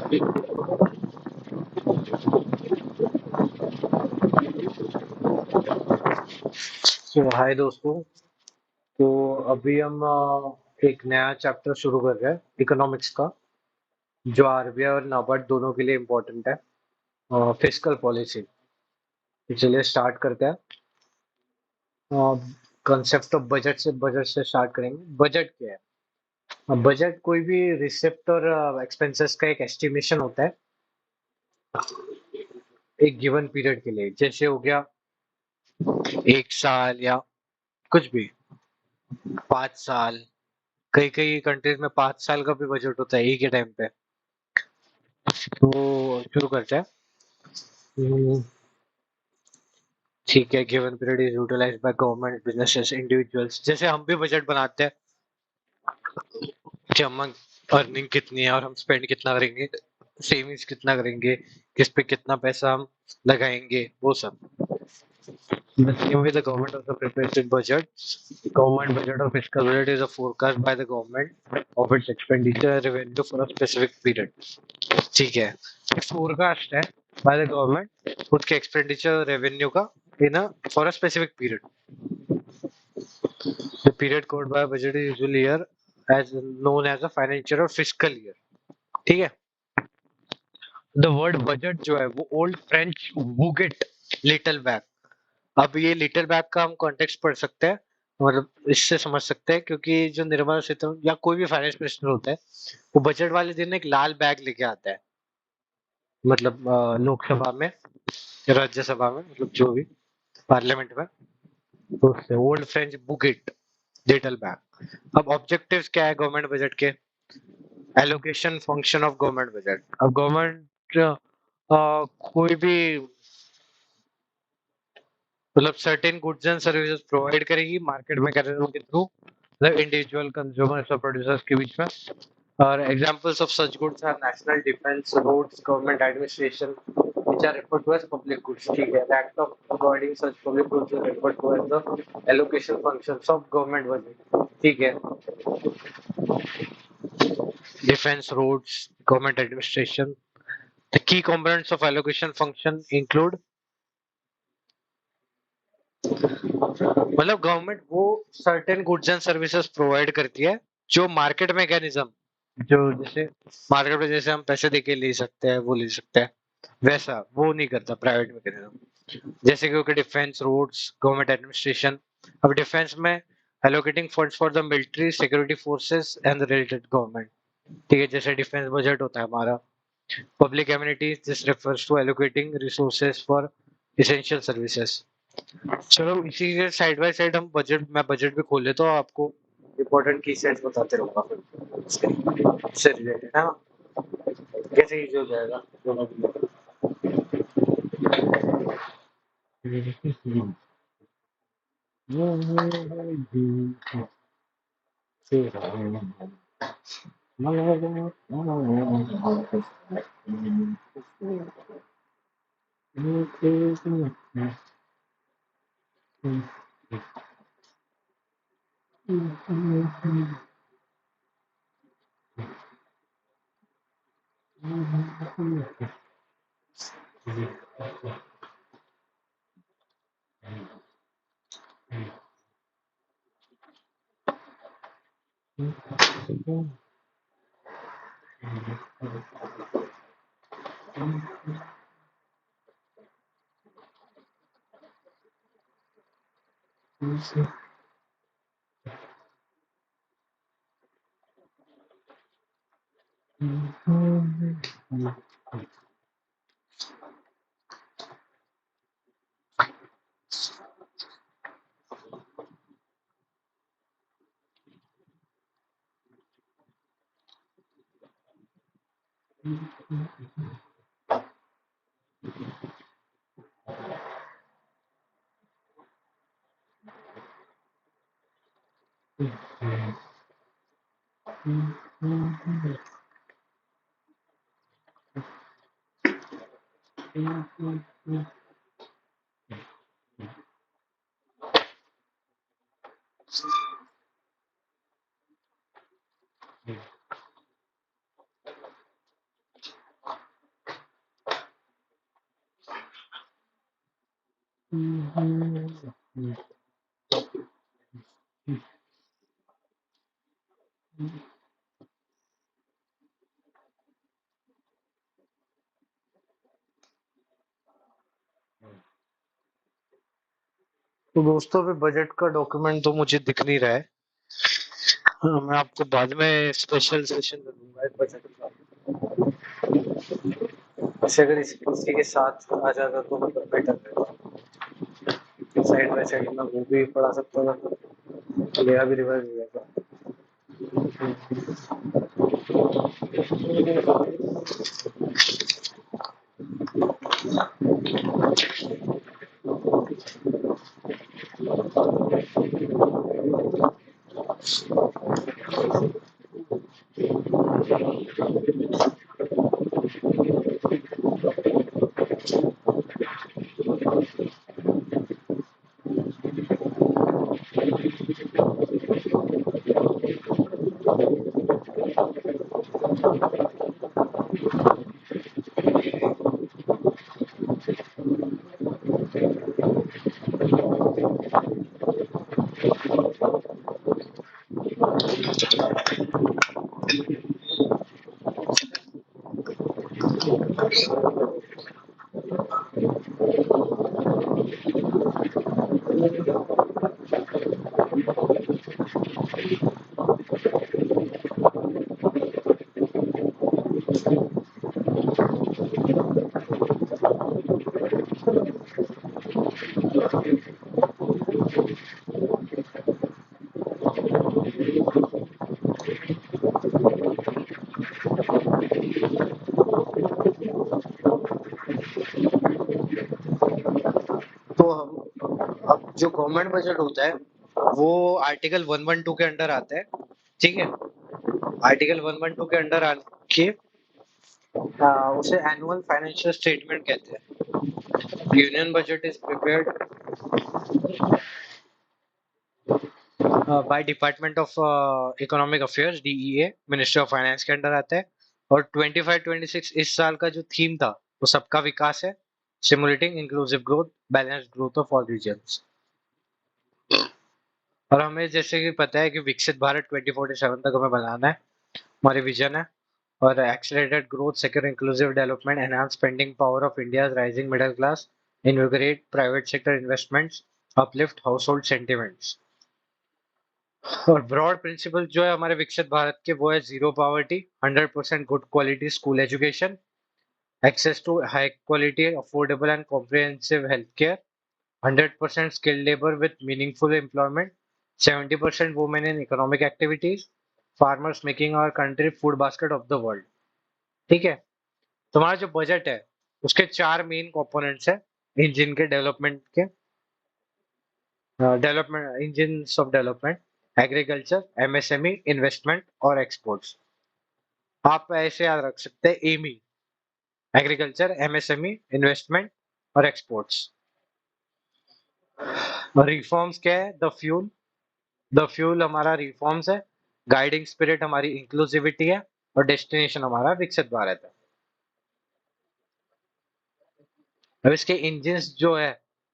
हाय दोस्तों। तो अभी हम एक नया चैप्टर शुरू कर रहे हैं इकोनॉमिक्स का, जो आरबीआई और नाबार्ड दोनों के लिए इम्पोर्टेंट है, फिस्कल पॉलिसी। तो चलिए स्टार्ट करते हैं। कॉन्सेप्ट ऑफ बजट से स्टार्ट करेंगे। बजट क्या है? बजट कोई भी रिसिप्ट और एक्सपेंसेस का एक एस्टिमेशन होता है एक गिवन पीरियड के लिए। जैसे हो गया एक साल या कुछ भी, 5 साल। कई कई कंट्रीज में 5 साल का भी बजट होता है एक ही टाइम पे। तो शुरू करते हैं। हम्म, ठीक है। Given period is utilised by government, businesses, individuals. जैसे हम भी बजट बनाते हैं कि हम अर्निंग कितनी है और हम स्पेंड कितना करेंगे, सेविंग्स कितना करेंगे, किस पे कितना पैसा हम लगाएंगे, वो सब। The same way the government also prepares its budget. Government budget or fiscal budget is a forecast by the government of its expenditure and revenue for a specific period. ठीक है। फोरकास्ट है बाय द गवर्नमेंट उसके expenditure revenue का in a for a specific period. The period covered by budget is usually year as known as a financial और fiscal year. ठीक है। The word budget जो है वो ओल्ड फ्रेंच बुगेट, little bag. अब ये लिटिल बैग का हम कॉन्टेक्स्ट पढ़ सकते हैं, मतलब इससे समझ सकते हैं, क्योंकि जो निर्मला सीतारमण या कोई भी फाइनेंस मिनिस्टर होता है वो बजट वाले दिन एक लाल बैग लेके आता है, मतलब लोकसभा में, राज्यसभा में, मतलब जो भी पार्लियामेंट में। तो उससे old French bougette, little bag. अब ऑब्जेक्टिव्स क्या है गवर्नमेंट बजट के? Allocation function of government budget. अब गवर्नमेंट कोई भी, मतलब certain goods and services provide करेगी मार्केट मैकेनिज्म के थ्रू, मतलब इंडिविजुअल कंज्यूमर्स और प्रोड्यूसर्स के बीच में। और examples of such goods are national defence, roads, government administration which are referred to as public goods. ठीक है। The act of providing such public goods is referred to as the allocation functions of government budget. ठीक है। Defense, roads, government administration. The key components of allocation function include, मतलब government वो certain goods and services provide करती है जो market mechanism, जो जैसे market में जैसे हम पैसे देके ले सकते हैं वो ले सकते हैं, वैसा वो नहीं करता प्राइवेट मैकेनिज्म। जैसे कि डिफेंस, रोड्स, गवर्नमेंट एडमिनिस्ट्रेशन। अब डिफेंस में allocating funds for the military security forces and the related government. ठीक है। जैसे डिफेंस बजट होता है हमारा। Public amenities, this refers to allocating resources for essential services. चलो इसी के साइड बाय साइड हम बजट, मैं बजट भी खोल लेता हूँ, आपको इम्पोर्टेंट की सेट्स बताते रहूंगा फिर इससे रिलेटेड है ना, कैसे इजी हो जाएगा दोनों के तो दोस्तों भी बजट का डॉक्यूमेंट तो मुझे दिख नहीं रहा है। हाँ, मैं आपको बाद में स्पेशल सेशन में दूंगा इस बजट का। वैसे अगर इसी के साथ आ जाता तो मतलब बेटर रहता। साइड बाय साइड में वो भी पढ़ा सकता था, तो मेरा भी रिवाइज हो जाता। तो हम अब जो गवर्नमेंट बजट होता है वो आर्टिकल 112 के अंडर आता है। ठीक है, आर्टिकल 112 के अंडर आके उसे एनुअल फाइनेंशियल स्टेटमेंट कहते हैं। Union budget is prepared by department of economic affairs DEA, ministry of finance के अंडर आता है। और 25-26 इस साल का जो थीम था वो सबका विकास है, stimulating inclusive growth, balanced growth of all regions. और हमें जैसे कि पता है कि विकसित भारत 2047 तक हमें बनाना है, हमारी विजन है। और accelerated growth, secure inclusive development, enhance spending power of India's rising middle class, invigorate private sector investments, uplift household sentiments। और ब्रॉड प्रिंसिपल जो है हमारे विकसित भारत के वो है zero poverty, 100% good quality school education, access to high quality affordable and comprehensive health care, 100% skilled labor with meaningful employment, 70% women in economic activities, farmers making our country food basket of the world। ठीक है, तुम्हारा जो budget है उसके चार main components है engine के development के, development engine of development, agriculture, MSME, investment और एक्सपोर्ट्स। आप ऐसे याद रख सकते हैं एमी, एग्रीकल्चर, एमएसएमई, इन्वेस्टमेंट और एक्सपोर्ट्स। रिफॉर्म्स क्या है? द फ्यूल हमारा रिफॉर्म्स है, गाइडिंग स्पिरिट हमारी इंक्लूसिविटी है और डेस्टिनेशन हमारा विकसित भारत है। अब इसके इंजन्स जो है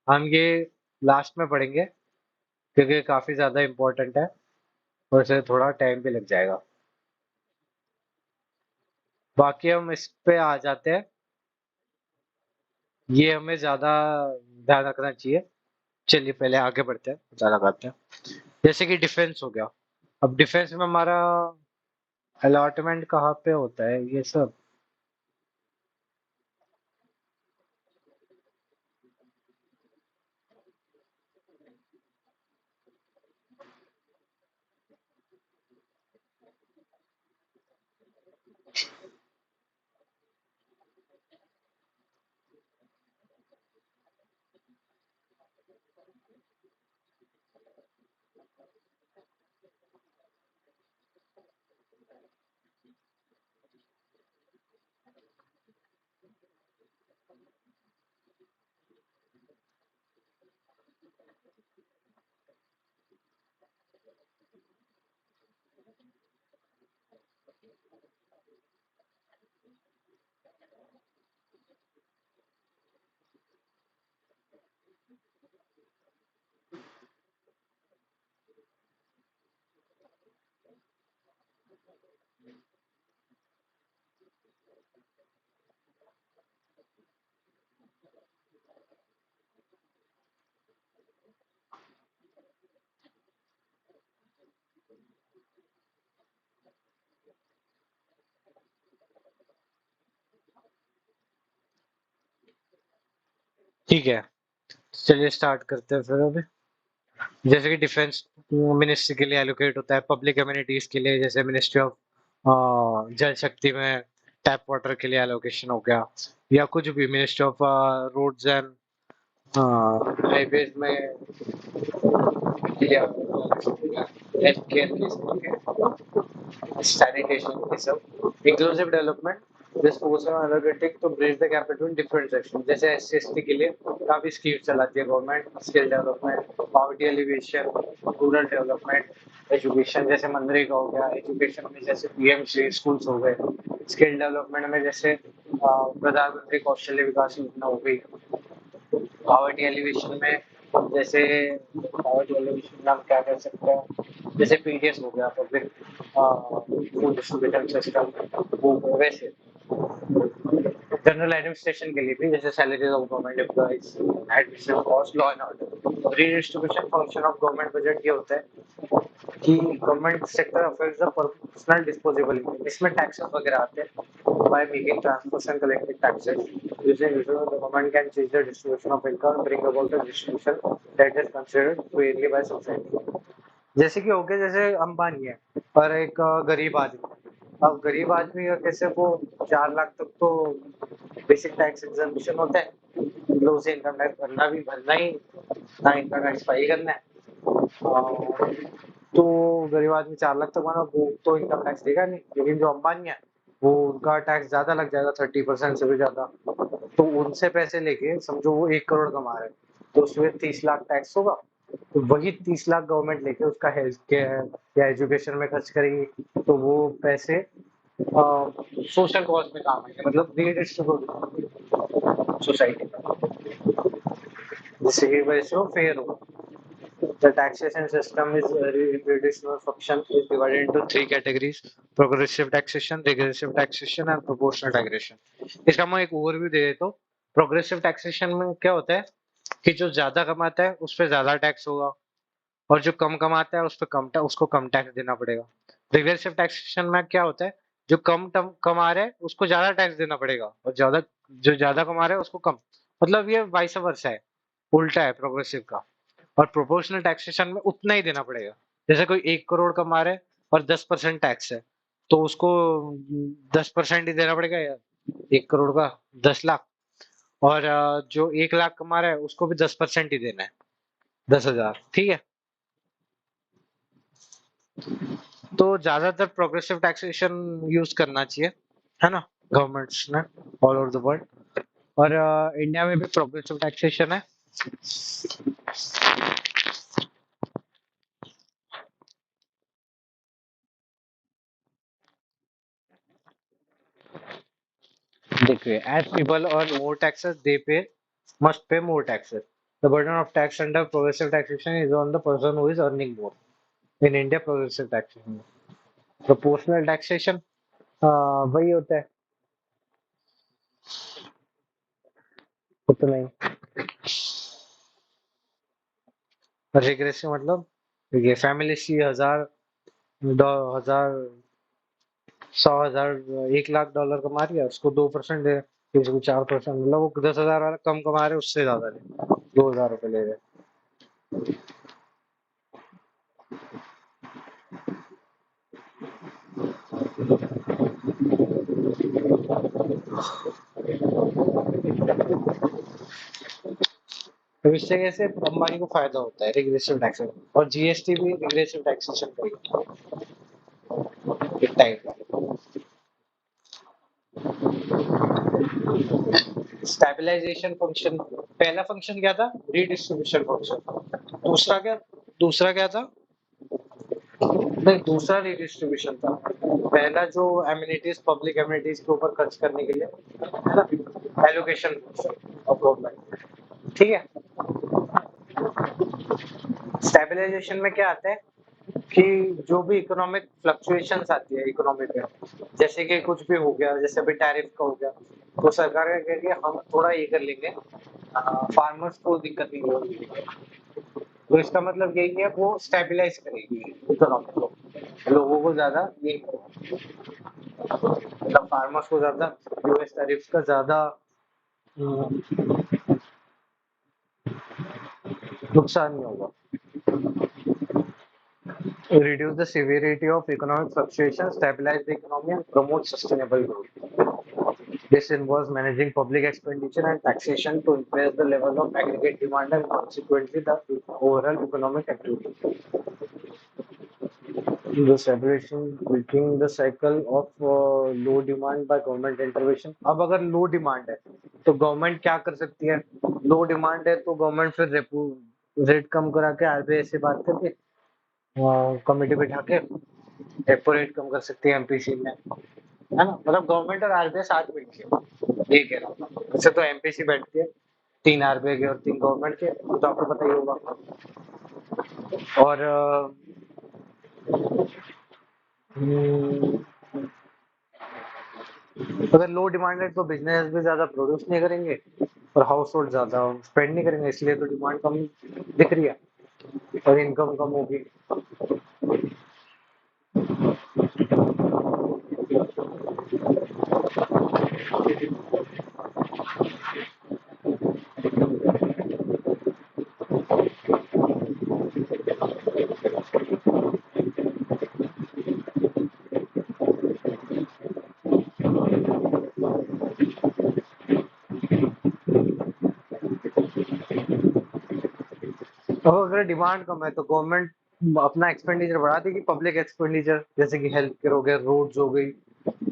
हम ये लास्ट में पढ़ेंगे क्योंकि काफी ज्यादा इम्पोर्टेंट है और इसे थोड़ा टाइम भी लग जाएगा। बाकी हम इस पे आ जाते हैं, ये हमें ज्यादा ध्यान रखना चाहिए। चलिए पहले आगे बढ़ते हैं, पता लगाते हैं। जैसे कि डिफेंस हो गया, अब डिफेंस में हमारा अलॉटमेंट कहाँ पे होता है ये सब? ठीक है, चलिए स्टार्ट करते हैं फिर अभी। जैसे कि डिफेंस मिनिस्ट्री के लिए एलोकेट होता है, पब्लिक कम्युनिटीज के लिए जैसे मिनिस्ट्री ऑफ जल शक्ति में टैप वाटर के लिए एलोकेशन हो गया, या कुछ भी ministry of roads and highways में हेल्थ केयर के sanitation is a inclusive development. This focus on allocating to bridge the gap between different sections. जैसे SC/ST के लिए काफी स्कीम चलाती है government, skill development, poverty alleviation, rural development, education जैसे मनरेगा हो गया, एजुकेशन में जैसे पीएमश्री स्कूल्स हो गए, स्किल डेवलपमेंट में जैसे प्रधानमंत्री कौशल्य विकास योजना हो गई, पॉवर्टी एलिवेशन में जैसे पॉवर्टी एलिवेशन में हम क्या कर सकते हैं, जैसे पीडीएस हो गया, पब्लिक फूड डिस्ट्रीब्यूशन सिस्टम, वो वैसे जनरल एडमिनिस्ट्रेशन के लिए भी जैसे salaries of government employees, administrative cost, law and order. Redistribution function of government budget ये होता है कि government sector affairs the personal disposable income, इसमें टैक्सेस वगैरह आते हैं by making transfers and collecting taxes using the government can change the distribution of income, bring about the distribution that is considered Fairlie by society. जैसे कि हो गया, जैसे अंबानी है और एक गरीब आदमी, अब गरीब आदमी का कैसे वो 4 लाख तक तो बेसिक टैक्स एग्जम्पशन होता है, मतलब उसे इनकम टैक्स भरना ही ना, इनकम टैक्स फाइल करना है। तो गरीब आदमी 4 लाख तक माना वो तो इनकम टैक्स देगा नहीं, लेकिन जो अंबानी है वो उनका टैक्स ज्यादा लग जाएगा, 30% से भी ज्यादा। तो उनसे पैसे लेके समझो वो 1 करोड़ कमा रहे हैं, तो उसमें 30 लाख टैक्स होगा, तो वही 30 लाख गवर्नमेंट लेके उसका हेल्थ केयर या एजुकेशन में खर्च करेगी, तो वो पैसे सोशल कॉज में काम आएंगे, मतलब रीडिस्ट्रीब्यूट सोसाइटी में, जिससे कि वजह से वो फेयर होगा। The taxation system is traditional function is divided into three categories: progressive taxation, regressive taxation, and proportional taxation. इसका मैं एक ओवरव्यू दे देता हूँ। प्रोग्रेसिव टैक्सेशन में क्या होता है कि जो ज्यादा कमाता है उस पर ज्यादा टैक्स होगा, और जो कम कमाता है उस पर उसको कम टैक्स देना पड़ेगा। रिग्रेसिव टैक्सेशन में क्या होता है, जो कमा रहे हैं उसको ज्यादा टैक्स देना पड़ेगा, और जो ज्यादा कमा रहे हैं उसको कम, मतलब ये वाइस वर्सा है, उल्टा है प्रोग्रेसिव का। और प्रोपोर्शनल टैक्सेशन में उतना ही देना पड़ेगा। जैसे कोई 1 करोड़ कमा रहा है और 10% टैक्स है, तो उसको 10% ही देना पड़ेगा यार, 1 करोड़ का 10 लाख। और जो 1 लाख कमा रहा है उसको भी 10% ही देना है, 10,000, ठीक है। तो ज्यादातर प्रोग्रेसिव टैक्सेशन यूज करना चाहिए, है ना, गवर्नमेंट्स ने ऑल ओवर द वर्ल्ड। और इंडिया में भी प्रोग्रेसिव टैक्सेशन है। देखिए, as people earn more taxes, they must pay more taxes. The burden of tax under progressive taxation is on the person who is earning more. In India, progressive taxation, proportional taxation वही होता है, उतना ही। Regressive मतलब देखिए, family 80,000, 10,000, 100,000, $1 lakh कमा रही है, उसको 2% दे, किसी को 4%, मतलब वो 10,000 वाला कम कमा रहे उससे ज्यादा दे, 2,000 रुपए ले रहे। तो इससे कैसे अंबानी को फायदा होता है रिग्रेसिव टैक्सेशन, और जीएसटी भी रिग्रेसिव टैक्सेशन का एक टाइप का। स्टेबलाइजेशन फंक्शन, पहला फंक्शन क्या था, रीडिस्ट्रीब्यूशन फंक्शन। दूसरा क्या, दूसरा क्या था, नहीं दूसरा रीडिस्ट्रीब्यूशन था। पहला जो एमिनिटीज, पब्लिक एमिनिटीज के ऊपर खर्च करने के लिए, है ना, एलोकेशन ऑफ गवर्नमेंट, ठीक है। स्टेबलाइजेशन में क्या आता है कि जो भी इकोनॉमिक फ्लक्चुएशंस आती है इकोनॉमी में, जैसे कि कुछ भी हो गया, जैसे अभी टैरिफ का हो गया, तो सरकार क्या कह रही है हम थोड़ा ये कर लेंगे, फार्मर्स को दिक्कत नहीं होगी। तो इसका मतलब यही है वो स्टेबलाइज करेगी इकोनॉमी को, लोगों को ज्यादा ये मतलब फार्मर्स को ज्यादा यूएस टैरिफ का ज्यादा नुकसान नहीं होगा। Reduce the severity of economic fluctuations, stabilize the economy, and promote sustainable growth. This involves managing public expenditure and taxation to increase the level of aggregate demand and consequently the overall economic activity. The separation breaking the cycle of low demand by government intervention. अब अगर लो demand है तो government क्या कर सकती है? लो demand है तो गवर्नमेंट फिर रेपो रेट कम करा के आरबीआई से बात करके कमेटी बिठा के रेपो रेट कम कर सकती है एमपीसी में, है ना? मतलब गवर्नमेंट और आरबीआई साथ मिलके, ये कह रहा हूँ। वैसे तो एमपीसी बैठती है 3 आरबीआई के और 3 गवर्नमेंट के, तो आपको पता ही होगा। और अगर लो डिमांड है तो बिजनेस भी ज्यादा प्रोड्यूस नहीं करेंगे और हाउस होल्ड ज्यादा स्पेंड नहीं करेंगे, इसलिए तो डिमांड कम दिख रही है और इनकम कम होगी। अब अगर डिमांड कम है तो गवर्नमेंट अपना एक्सपेंडिचर बढ़ा देगी, पब्लिक एक्सपेंडिचर, जैसे कि हेल्थ केयर हो गया, रोड्स हो गई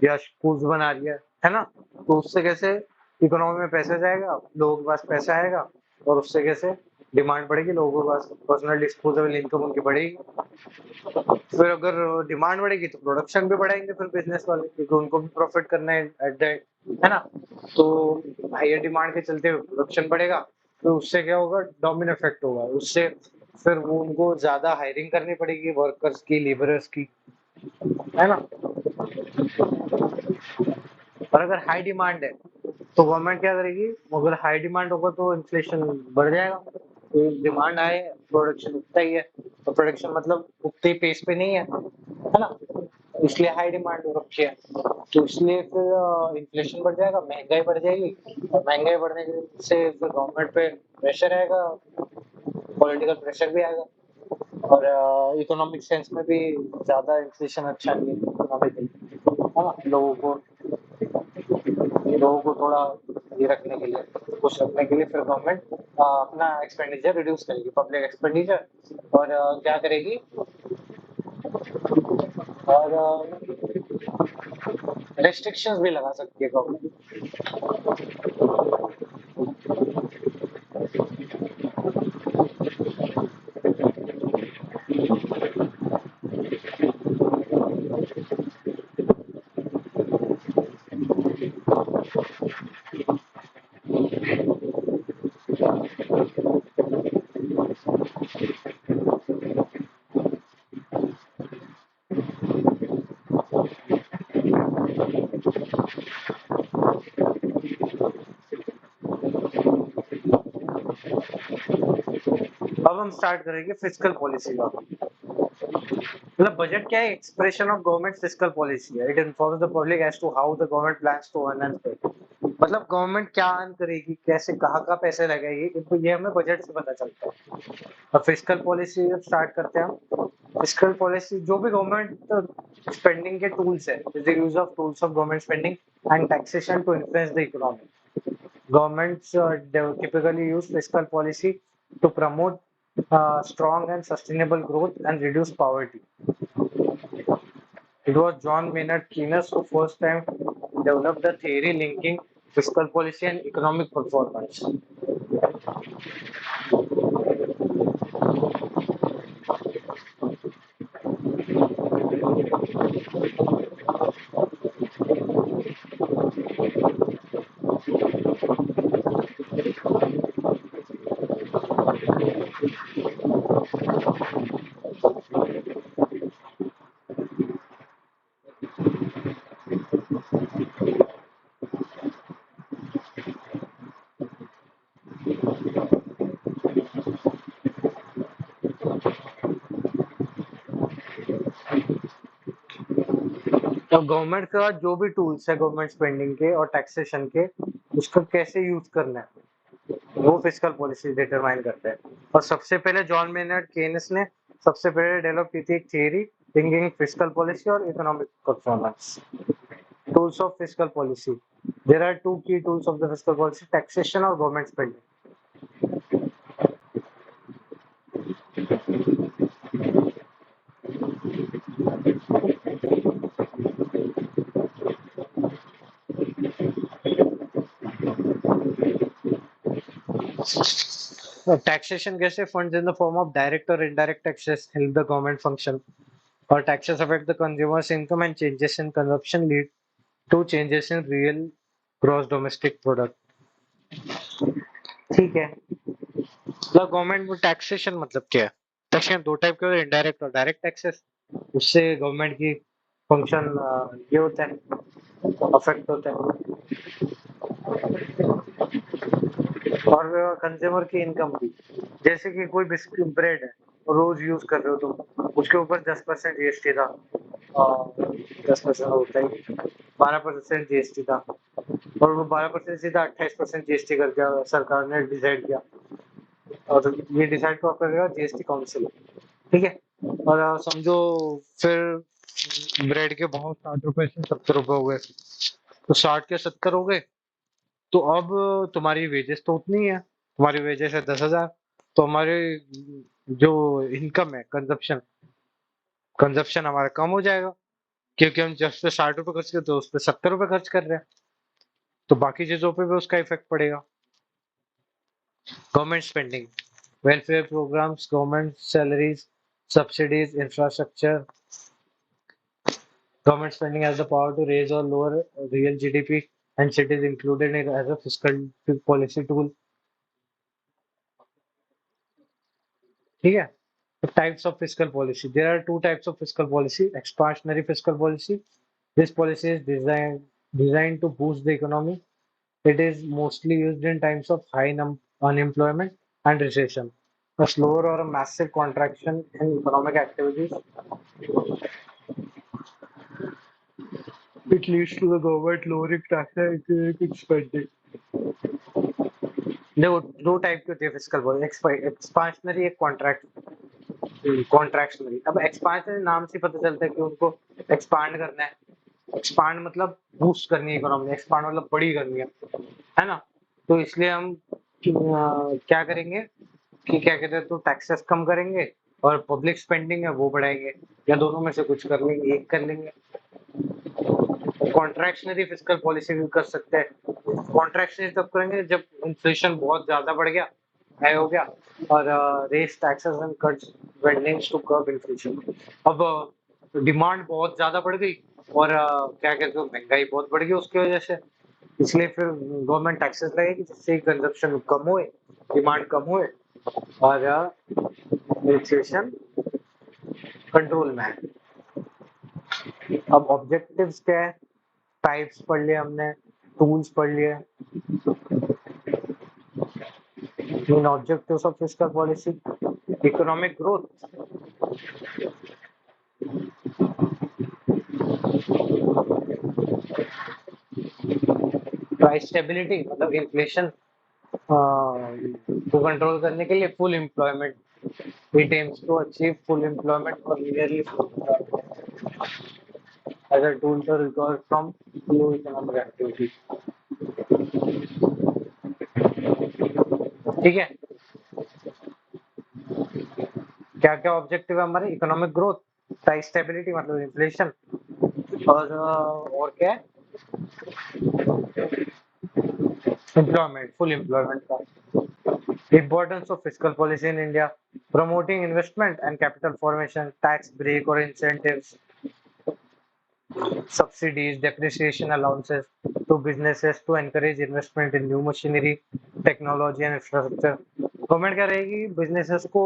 या स्कूल्स बना रही है ना? तो उससे कैसे इकोनॉमी में पैसा जाएगा, लोगों के पास पैसा आएगा और उससे कैसे डिमांड बढ़ेगी, लोगों के पास पर्सनल डिस्पोजेबल इनकम उनकी बढ़ेगी। फिर अगर डिमांड बढ़ेगी तो प्रोडक्शन भी बढ़ाएंगे फिर बिजनेस वाले, क्योंकि उनको भी प्रॉफिट करना है एट द एंड, है ना? तो हायर डिमांड के चलते प्रोडक्शन बढ़ेगा, तो उससे क्या होगा, डोमिनो इफेक्ट होगा, उससे फिर वो उनको ज्यादा हायरिंग करनी पड़ेगी वर्कर्स की, लेबरर्स की, है ना? और अगर हाई डिमांड है तो गवर्नमेंट क्या करेगी, अगर हाई डिमांड होगा तो इन्फ्लेशन बढ़ जाएगा, तो डिमांड आए प्रोडक्शन उगता ही है, तो प्रोडक्शन मतलब उगते ही पेस पे नहीं है ना? इसलिए हाई डिमांड हो रखी है, तो इसलिए फिर इन्फ्लेशन बढ़ जाएगा, महंगाई बढ़ जाएगी, और महंगाई बढ़ने से फिर गवर्नमेंट पे प्रेशर आएगा, पॉलिटिकल प्रेशर भी आएगा, और इकोनॉमिक सेंस में भी ज्यादा इन्फ्लेशन अच्छा नहीं है इकोनॉमिकली, है ना? लोगों को थोड़ा ये रखने के लिए, खुश रखने के लिए फिर गवर्नमेंट अपना एक्सपेंडिचर रिड्यूस करेगी, पब्लिक एक्सपेंडिचर, और क्या करेगी, और रेस्ट्रिक्शंस भी लगा सकती है गवर्नमेंट। अब हम स्टार्ट करेंगे फिस्कल पॉलिसी का। मतलब बजट क्या है, expression of government fiscal policy है, it informs the public as to how the government plans to earn and spend. मतलब गवर्नमेंट क्या अर्न करेगी, कैसे कहाँ का पैसे लगाएगी, इनको ये हमें बजट से पता चलता है। अब फिस्कल पॉलिसी जब स्टार्ट करते हैं हम, फिस्कल पॉलिसी जो भी गवर्नमेंट स्पेंडिंग के टूल्स है, the use of tools of government spending and taxation to influence the economy. Governments typically use fiscal policy to promote strong and sustainable growth and reduce poverty. It was John Maynard Keynes who first time developed the theory linking fiscal policy and economic performance. अब government का जो भी tools है government spending के और taxation के, उसको कैसे यूज करना है वो फिस्कल पॉलिसी डिटरमाइन करता है। और सबसे पहले जॉन मेनर्ड केनेस ने सबसे पहले डेवलप की थी एक थियरी, थिंकिंग फिस्कल पॉलिसी और economic performance. Tools of fiscal policy, there are two key tools of the fiscal policy, taxation और गवर्नमेंट स्पेंडिंग। Taxation कैसे, funds in the form of direct or indirect taxes help the government function, or taxes affect the consumer's income and changes in consumption lead to changes in real gross domestic product। ठीक है, मतलब government में taxation मतलब क्या है? Taxation दो type के होते हैं, इनडायरेक्ट और डायरेक्ट टैक्सेस। उससे गवर्नमेंट की फंक्शन ये होता है, अफेक्ट होता है। और कंज्यूमर की इनकम भी, जैसे कि कोई बिस्किट ब्रेड है रोज यूज कर रहे हो तुम, उसके ऊपर 10% जीएसटी था, 10% होता है, 12% जीएसटी था, और वो 12% सीधा 28% जीएसटी कर दिया सरकार ने डिसाइड किया। और ये डिसाइड कौन करेगा? GST council. ठीक है। और समझो फिर ब्रेड के भाव 60 रुपए से 70 रुपए हो गए, तो 60 के 70 हो गए, तो अब तुम्हारी वेजेस तो उतनी है, तुम्हारी वेजेस है 10,000, तो हमारे जो इनकम है, कंजप्शन कंजप्शन हमारा कम हो जाएगा, क्योंकि हम जब पे 60 रुपए खर्च करते हैं उस पे 70 रुपए खर्च कर रहे हैं, तो बाकी चीजों पे भी उसका इफेक्ट पड़ेगा। Government spending, welfare programs, government salaries, subsidies, infrastructure. Government spending has the power to raise or lower real GDP, and it is included in as a fiscal policy tool। ठीक है। The types of fiscal policy. There are two types of fiscal policy. Expansionary fiscal policy. This policy is designed to boost the economy. It is mostly used in times of high unemployment and recession. A slower or a massive contraction in economic activities, it leads to the government lowering taxes and increasing spending। देखो दो type की होती है fiscal policy, expansionary, एक contractionary. अब expansionary नाम से पता चलता है कि उनको एक्सपांड करना है। एक्सपांड मतलब बूस्ट करनी है इकोनॉमी, एक्सपांड मतलब बड़ी करनी है ना? तो इसलिए हम क्या करेंगे कि क्या कहते हैं, तो टैक्सेस कम करेंगे और पब्लिक स्पेंडिंग है वो बढ़ाएंगे, या दोनों में से कुछ कर लेंगे, एक कर लेंगे। कॉन्ट्रैक्शनरी फिस्कल पॉलिसी भी कर सकते हैं। कॉन्ट्रैक्शनरी तब करेंगे जब इन्फ्लेशन बहुत ज्यादा बढ़ गया, हाई हो गया, और raise taxes and cuts spendings to curb inflation. अब डिमांड बहुत ज्यादा बढ़ गई और क्या कहते हैं, महंगाई बहुत बढ़ गई उसकी वजह से, इसलिए फिर गवर्नमेंट टैक्सेस लगेगी जिससे कंजप्शन कम हुए, डिमांड कम हुए और इन्फ्लेशन कंट्रोल में है। अब ऑब्जेक्टिव्स क्या है? टाइप्स पढ़ लिए हमने, टूल्स पढ़ लिए। Main objectives of fiscal policy, economic growth, price stability मतलब इन्फ्लेशन को कंट्रोल करने के लिए, full employment, it aims to achieve full employment और nearly as a tool to recover from low economic activity. ठीक है। क्या क्या ऑब्जेक्टिव है हमारे? इकोनॉमिक ग्रोथ, प्राइस स्टेबिलिटी मतलब इन्फ्लेशन, और क्या है? एम्प्लॉयमेंट, फुल एम्प्लॉयमेंट का। Importance of fiscal policy in India: promoting investment and capital formation, tax break or incentives, subsidies, depreciation allowances to businesses to encourage investment in new machinery, technology and infrastructure। Government क्या रहेगी, businesses को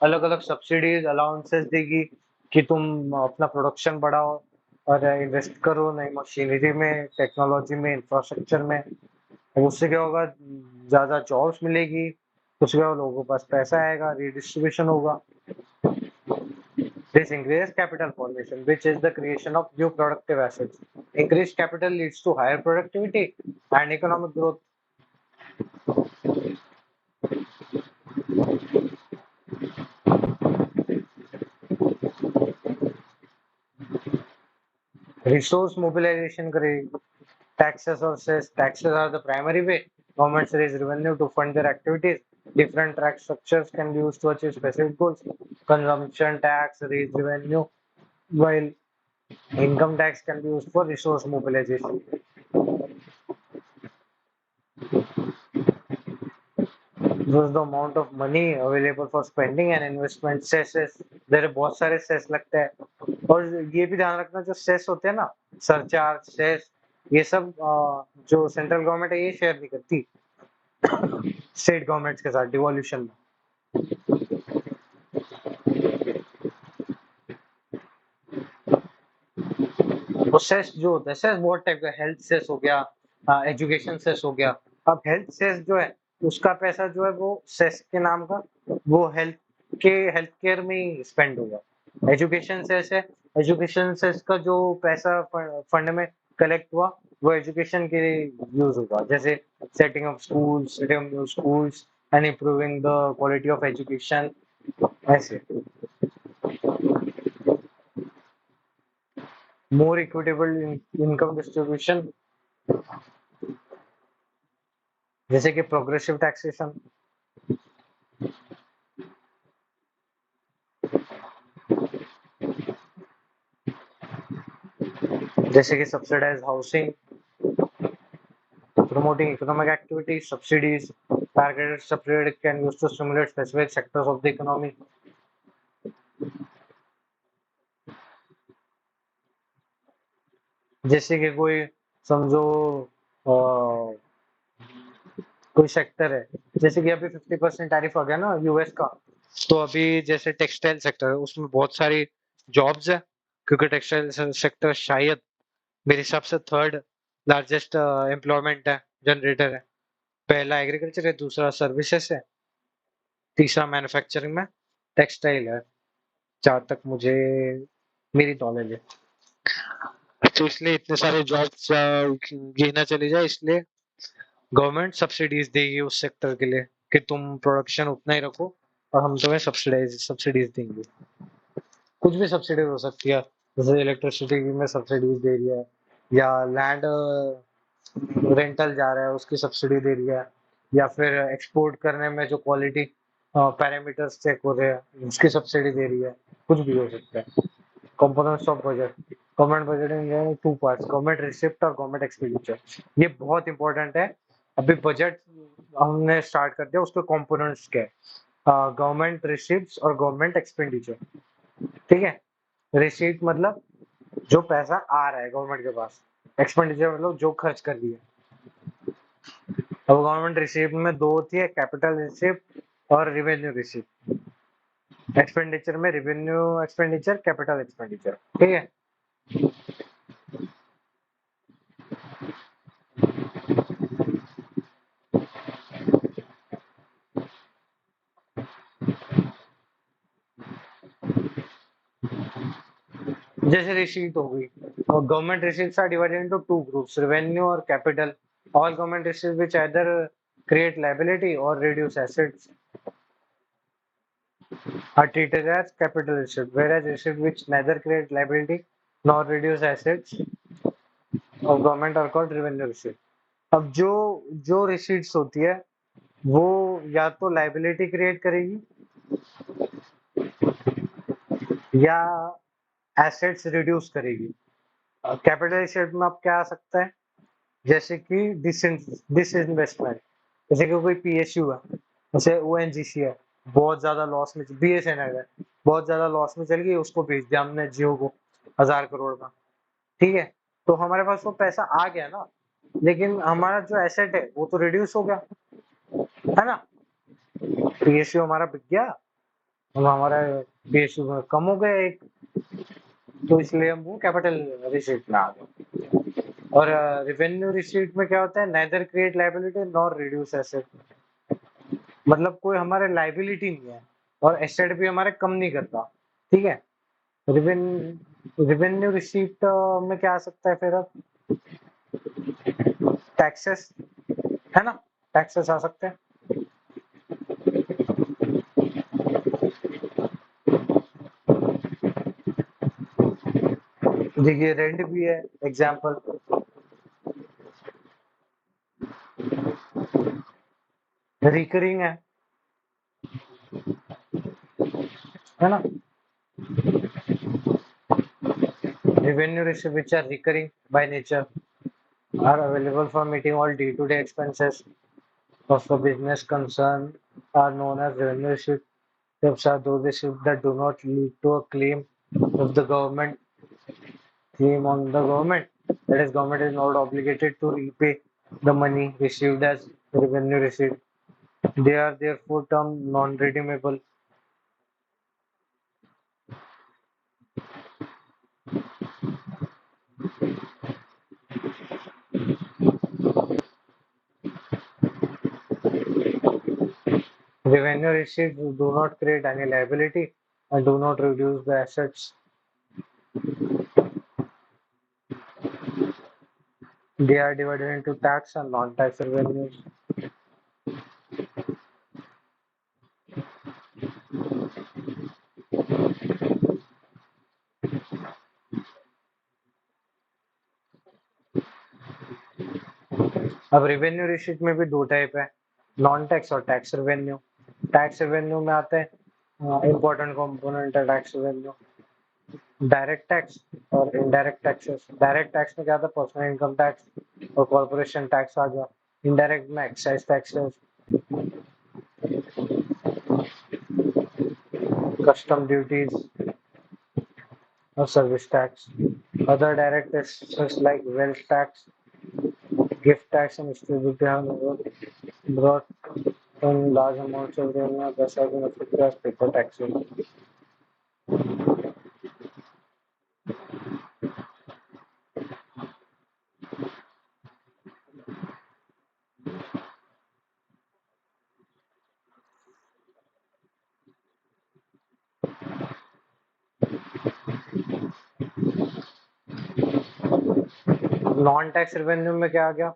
अलग अलग subsidies allowances देगी कि तुम अपना production बढ़ाओ और इन्वेस्ट करो नई मशीनरी में, टेक्नोलॉजी में, इंफ्रास्ट्रक्चर में। उससे क्या होगा? ज्यादा जॉब्स मिलेगी, उसके बाद लोगों के पास पैसा आएगा, रिडिस्ट्रीब्यूशन होगा। This increases capital formation, which is the creation of new productive assets. Increased capital leads to higher productivity and economic growth. Resource mobilization करेगी. Taxes or cess. Taxes are the primary way governments raise revenue to fund their activities. Different tax structures can be used to achieve specific goals. Consumption tax raise revenue, while income tax can be used for resource mobilization. Thus the amount of money available for spending and investment. Cess. There बहुत सारे cess लगते हैं और ये भी ध्यान रखना जो सेस होते हैं ना, सरचार्ज सेस, ये सब जो सेंट्रल गवर्नमेंट है ये शेयर नहीं करती स्टेट गवर्नमेंट्स के साथ डिवोल्यूशन में. वो सेस जो होता है, सेस बहुत टाइप का, हेल्थ सेस हो गया, एजुकेशन सेस हो गया. अब हेल्थ सेस जो है उसका पैसा जो है वो सेस के नाम का वो हेल्थ केयर में ही स्पेंड होगा. एजुकेशन सेस है, एजुकेशन सेस का जो पैसा फंड में कलेक्ट हुआ वो एजुकेशन के लिए यूज होगा, जैसे setting up schools, setting up new schools and improving the quality of education, ऐसे. मोर इक्विटेबल इनकम डिस्ट्रीब्यूशन, जैसे कि प्रोग्रेसिव टैक्सेशन, जैसे कि subsidise housing, promoting economic activities, subsidies, targeted subsidy can use to stimulate specific sectors of the economy. जैसे कि कोई समझो कोई सेक्टर है, जैसे कि अभी 50% टैरिफ आ गया ना यूएस का, तो अभी जैसे टेक्सटाइल सेक्टर है उसमें बहुत सारी जॉब्स है, क्योंकि टेक्सटाइल सेक्टर शायद मेरे हिसाब से थर्ड लार्जेस्ट एम्प्लॉयमेंट है, जनरेटर है. पहला एग्रीकल्चर है, दूसरा सर्विसेज है, तीसरा मैन्युफैक्चरिंग में टेक्सटाइल है, जहाँ तक मुझे मेरी नॉलेज है. तो इसलिए इतने सारे जॉब्स गिना चली जाए, इसलिए गवर्नमेंट सब्सिडीज देगी उस सेक्टर के लिए कि तुम प्रोडक्शन उतना ही रखो और हम तुम्हें सब्सिडीज देंगे. कुछ भी सब्सिडी हो सकती है, जैसे इलेक्ट्रिसिटी में सब्सिडीज दे रही है, या लैंड रेंटल जा रहा है उसकी सब्सिडी दे रही है, या फिर एक्सपोर्ट करने में जो क्वालिटी पैरामीटर्स चेक हो रहे हैं उसकी सब्सिडी दे रही है. कुछ भी हो सकता है. Components of budget. Government budgeting में टू पार्ट्स, गवर्नमेंट रिसिप्ट और गवर्नमेंट एक्सपेंडिचर. ये बहुत इंपॉर्टेंट है. अभी बजट हमने स्टार्ट कर दिया, उसके कंपोनेंट्स क्या है, गवर्नमेंट रिसिप्ट्स और गवर्नमेंट एक्सपेंडिचर. ठीक है. रिसीट मतलब जो पैसा आ रहा है गवर्नमेंट के पास, एक्सपेंडिचर मतलब जो खर्च कर दिया. अब गवर्नमेंट रिसीप्ट में दो होती है, कैपिटल रिसिप्ट और रेवेन्यू रिसिप्ट. एक्सपेंडिचर में रेवेन्यू एक्सपेंडिचर, कैपिटल एक्सपेंडिचर. ठीक है. जैसे रिसीट हो गई, और government receipts are divided into two groups, revenue और capital. All government receipts which either create liability or reduce assets are treated as capital receipt, whereas receipt which neither create liability nor reduce assets of government are called revenue receipt. अब जो receipts होती है वो या तो liability create करेगी या assets reduce करेगी. कैपिटल रिसीट में अब क्या आ सकता है, जैसे कि डिसइन्वेस्टमेंट, जैसे कि कोई पीएसयू है, जैसे ओएनजीसी है, बहुत ज्यादा लॉस में, बीएसएनएल है बहुत ज्यादा लॉस में चल गई, उसको बेच दिया हमने जियो को 1000 करोड़ का. ठीक है. तो हमारे पास वो पैसा आ गया ना, लेकिन हमारा जो एसेट है वो तो रिड्यूस हो गया है ना. पीएसयू हमारा बिक गया, हमारा पीएसयू कम हो गया एक, तो इसलिए हम वो कैपिटल रिसीट में आ गए. और रेवेन्यू रिसीट में क्या होता है, neither create liability nor reduce asset. मतलब कोई हमारे लायबिलिटी नहीं है और एसेट भी हमारे कम नहीं करता. ठीक है. रेवेन्यू रिसीप्ट में क्या आ सकता है फिर? अब टैक्सेस, है ना? टैक्सेस आ सकते हैं। देखिए रेंट भी है एग्जाम्पल, रिकरिंग है ना? Revenue receipts which are recurring by nature are available for meeting all day-to-day expenses of a business concern are known as revenue receipts. Receipts are those receipts that do not lead to a claim of the government claim on the government. That is, government is not obligated to repay the money received as revenue receipt. They are therefore termed non-redeemable. Revenue receipts do not create any liability and do not reduce the assets. They are divided into tax and non-tax revenues. अब revenue receipt में भी दो type है, non tax और tax revenue. Tax revenue में आते हैं important component है टैक्स रेवेन्यू, डायरेक्ट टैक्स और इनडायरेक्ट टैक्सेस। डायरेक्ट टैक्स में क्या था? पर्सनल इनकम टैक्स और कॉर्पोरेशन टैक्स आ गया। इनडायरेक्ट में एक्साइज टैक्सेस, कस्टम ड्यूटीज और service tax. Other direct taxes like wealth tax, gift tax and distributive have brought in large amounts of revenue thus have been affected as paper taxes. Non tax revenue में क्या आ गया?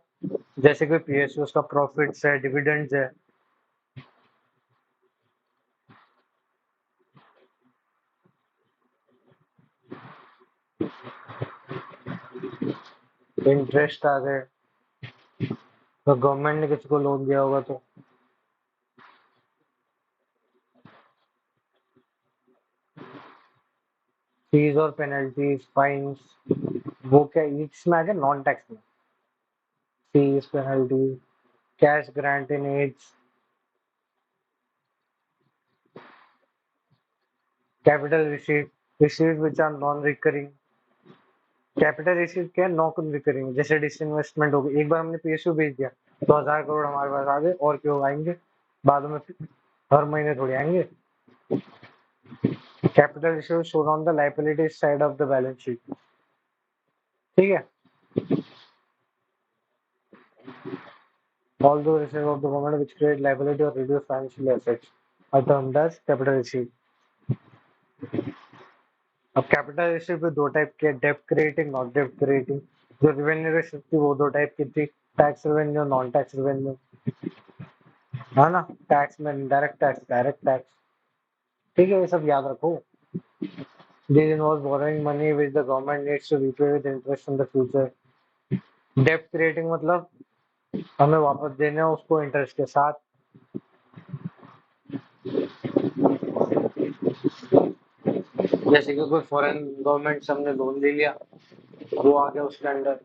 जैसे कोई PSU, उसका profits है, dividends है, interest आ गए, तो गवर्नमेंट ने किसी को लोन दिया होगा तो फीस और पेनल्टीज, फाइन्स, वो क्या इसमें आ गया नॉन टैक्स में? Fees, penalty, cash grant in aids, capital receipt, receipt which are non recurring. Capital receipt क्या है? नॉन रिकरिंग, जैसे डिसइन्वेस्टमेंट हो गई, एक बार हमने पीएसयू भेज दिया तो 1000 करोड़ हमारे पास आ गए, और क्यों आएंगे बाद में? हर महीने थोड़ी आएंगे। Capital receipt shown on the liability side of the balance sheet, ठीक है? All those receipts of the government which create liability or reduce financial assets are termed as capital receipt. अब कैपिटल रिसीट भी दो type के, डेब्ट creating, not डेब्ट creating. जो revenue receipt थी वो दो टाइप की थी, tax revenue, non tax revenue, है ना? टैक्स में इनडायरेक्ट टैक्स, डायरेक्ट टैक्स, ठीक है? ये सब याद रखो। This involves borrowing money which the government needs to repay with interest in the future. डेब्ट क्रिएटिंग मतलब हमें वापस देने हैं उसको इंटरेस्ट के साथ। जैसे कि कोई फॉरेन गवर्नमेंट से हमने लोन ले लिया, वो आ गया उसके अंडर।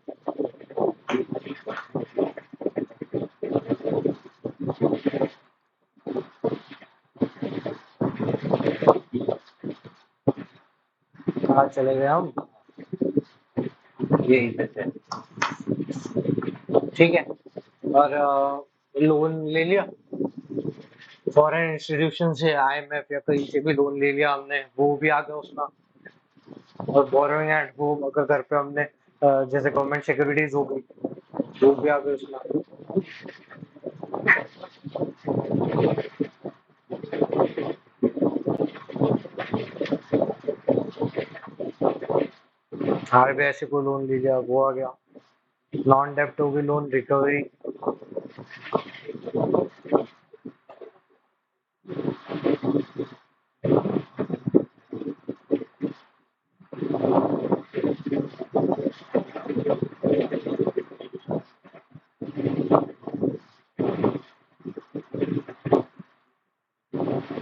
कहाँ चले गए हम? यही पे थे, ठीक है? और लोन ले लिया फॉरेन इंस्टीट्यूशन से, आईएमएफ या कहीं से भी लोन ले लिया हमने, वो भी आ गया उसका। और बोरोइंग एट होम, अगर घर पे हमने जैसे गवर्नमेंट सिक्योरिटीज हो गई, वो भी आ गई उसमें। आरबीआई से कोई लोन लीजिए, वो आ गया। नॉन डेप्ट होगी loan recovery.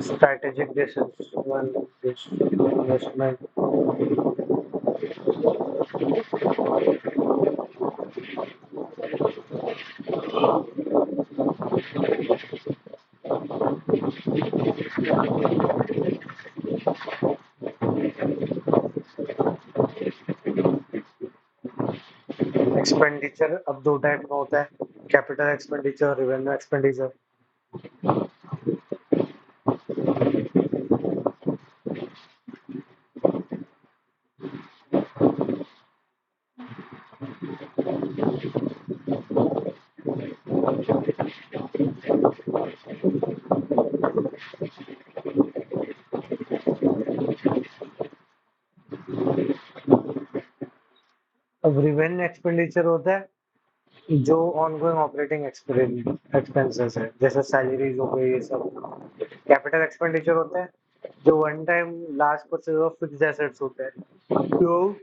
Strategic investment. Expenditure अब दो टाइप का होता है, कैपिटल एक्सपेंडिचर, रेवेन्यू एक्सपेंडिचर। अब रेवेन्यू एक्सपेंडिचर होता है जो ऑनगोइंग ऑपरेटिंग एक्सपेंसेस है, जैसे सैलरीज हो गई, ये सब। कैपिटल एक्सपेंडिचर होता है जो one time large purchase of fixed assets होते हैं, तो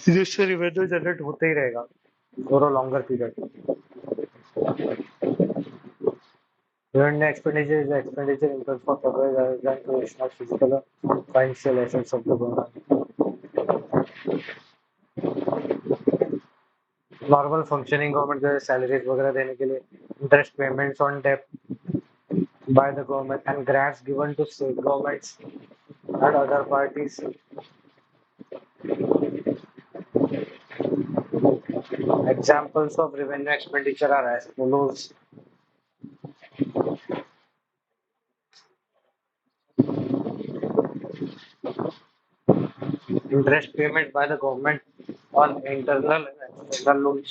जिससे रिवेन्यू जनरेट होते ही रहेगा for a longer period. Revenue expenditure is the expenditure incurred for coverage other than creation of physical or financial assets of the government. Normal functioning government जो salaries वगैरह देने के लिए, interest payments on debt by the government and grants given to state governments and other parties. Examples of revenue expenditure are as follows. Interest payment by the government on internal and external loans.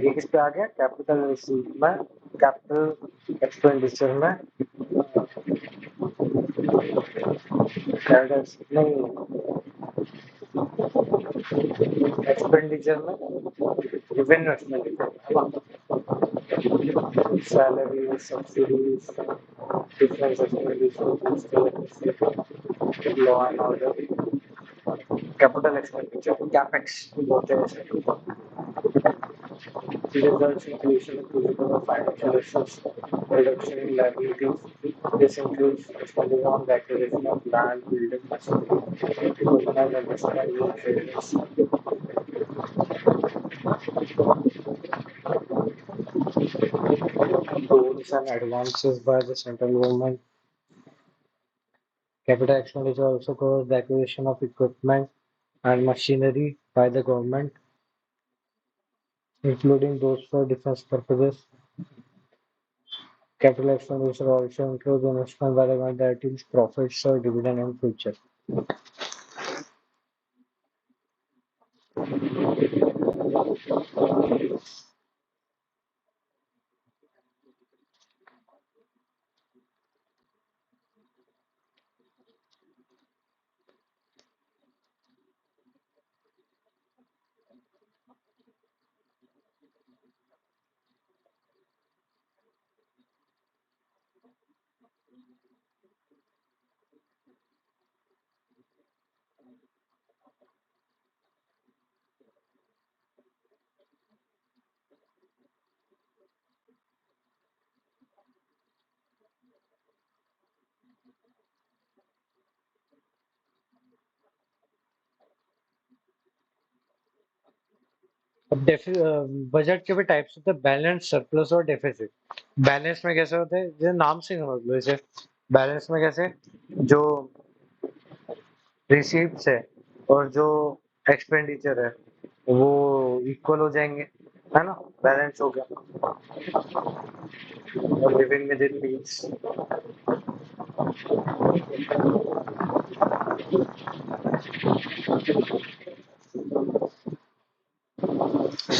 ये किस पे आ गया? Capital receive में, capital expenditure में, नहीं, expenditure में, revenue expenditure है ना, salary, subsidies, difference expenditure, law and order, capital expenditure, capex बोलते हैं इसे। Results in creation of physical or financial assets, reduction in liabilities. This includes expenditure on the acquisition of land, building, machinery, equipment, and investment. Loans and advances by the central government. Capital expenditure also covers the acquisition of equipment and machinery by the government, including those for defense purposes. Capital expenditure also includes investment by the government that yields profits or dividend in future. अब budget के भी types होते हैं, balance, surplus और deficit. Balance में कैसे होते हैं, जैसे नाम से समझ लो इसे। बैलेंस में कैसे, जो रिसीप्ट्स है और जो एक्सपेंडिचर है वो इक्वल हो जाएंगे, है ना, बैलेंस हो गया। और living with in means.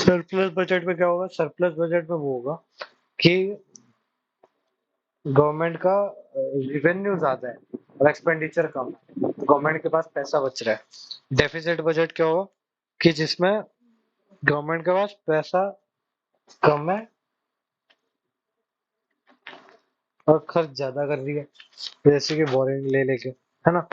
Surplus budget में क्या होगा? सरप्लस बजट में वो होगा कि गवर्नमेंट का रेवेन्यू ज्यादा है और एक्सपेंडिचर कम है, गवर्नमेंट के पास पैसा बच रहा है। डेफिसिट बजट क्या होगा कि जिसमें गवर्नमेंट के पास पैसा कम है और खर्च ज्यादा कर रही है, जैसे कि बोरिंग ले लेके, है ना।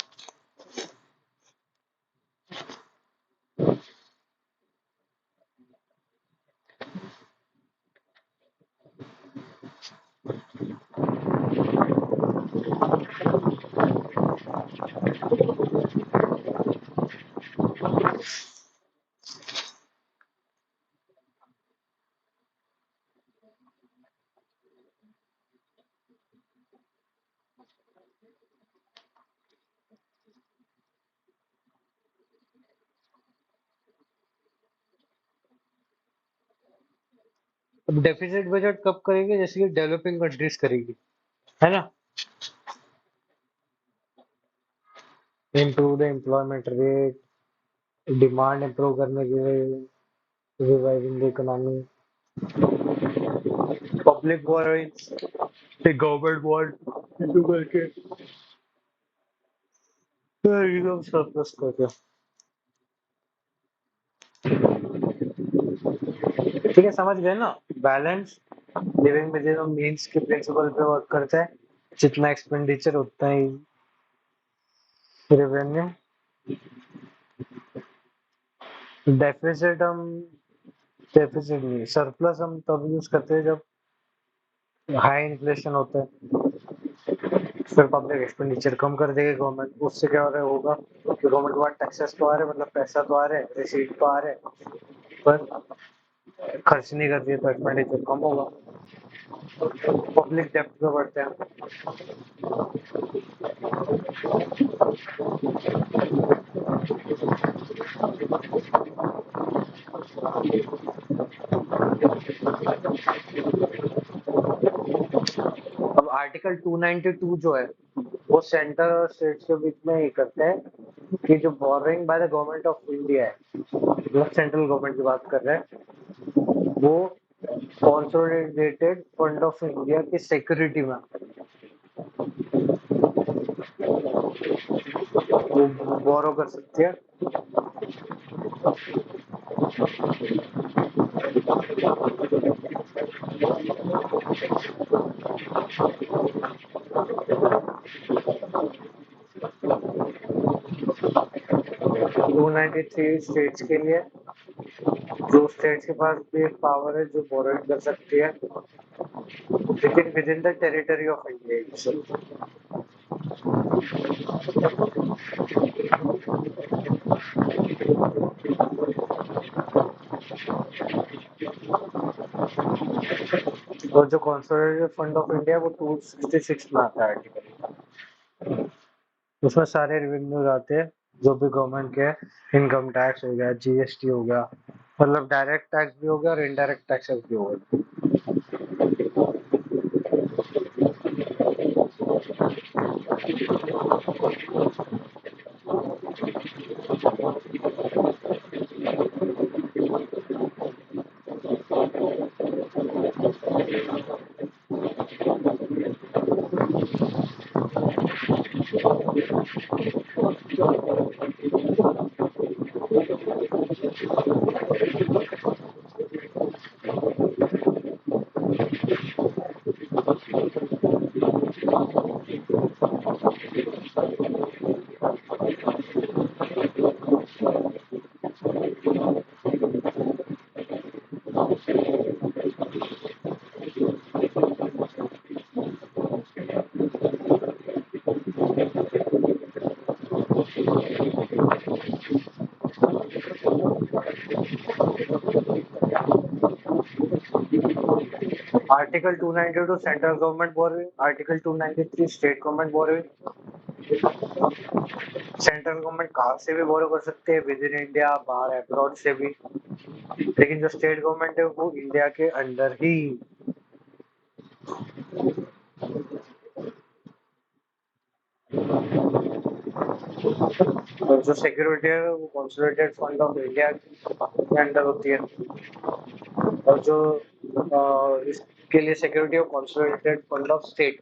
अब डेफिसिट बजट कब करेगी, जैसे कि डेवलपिंग कंट्रीज करेगी, है ना। Improve the employment rate, demand improve करने के लिए, reviving the economy, public borrowing, government bond issue करके, एकदम सरप्लस करके। ठीक है, समझ गए ना। बैलेंस लिविंग मिनिमम मीन्स के प्रिंसिपल पे वर्क करता है, जितना एक्सपेंडिचर उतना ही रेवेन्यू। डेफिसिट हम डेफिसिट नहीं, सरप्लस हम तब यूज करते हैं जब हाई इन्फ्लेशन होता है, फिर पब्लिक एक्सपेंडिचर कम कर देगी गवर्नमेंट, उससे क्या हो रहा होगा कि गवर्नमेंट के पास टैक्सेस तो आ रहे, मतलब पैसा तो आ रहे हैं, रिसीट तो आ रहे हैं, पर खर्च नहीं कर रही है तो एक्सपेंडिचर कम होगा, पब्लिक डेब्ट पे बढ़ते हैं। अब आर्टिकल 292 जो है वो सेंटर और स्टेट्स के बीच में ये करते हैं कि जो borrowing bye the government of India है, मतलब सेंट्रल गवर्नमेंट की बात कर रहे हैं, वो कंसोलिडेटेड फंड ऑफ इंडिया की सिक्योरिटी में वो बोरो कर सकती है। 293 स्टेट्स के लिए, जो स्टेट्स के पास भी एक पावर है जो बोरोइंग कर सकती है, लेकिन with in the territory of India. और जो कंसोलिडेटेड फंड ऑफ इंडिया वो 266 में आता है आर्टिकल, उसमें सारे रेवेन्यूज आते हैं जो भी गवर्नमेंट के, इनकम टैक्स हो गया, जीएसटी हो गया, मतलब डायरेक्ट टैक्स भी हो गया और इनडायरेक्ट टैक्सेस भी हो गए। Article 292 central government borrowing, article 293 state government borrowing. Central government कहाँ से भी बोरो कर सकते हैं, विद इन इंडिया, बाहर अब्रॉड से भी, लेकिन जो स्टेट गवर्नमेंट है वो इंडिया के अंदर ही। और जो सिक्योरिटी है वो कंसोलिडेटेड फंड ऑफ इंडिया के अंडर होती है, और जो इसके लिए security of consolidated fund of state.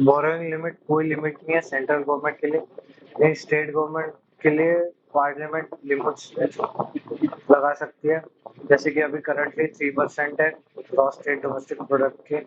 Borrowing limit कोई लिमिट नहीं है सेंट्रल गवर्नमेंट के लिए, नहीं स्टेट गवर्नमेंट के लिए पार्लियामेंट लिमिट्स लगा सकती है, जैसे कि अभी करंटली 3% है ग्रॉस स्टेट डोमेस्टिक प्रोडक्ट के।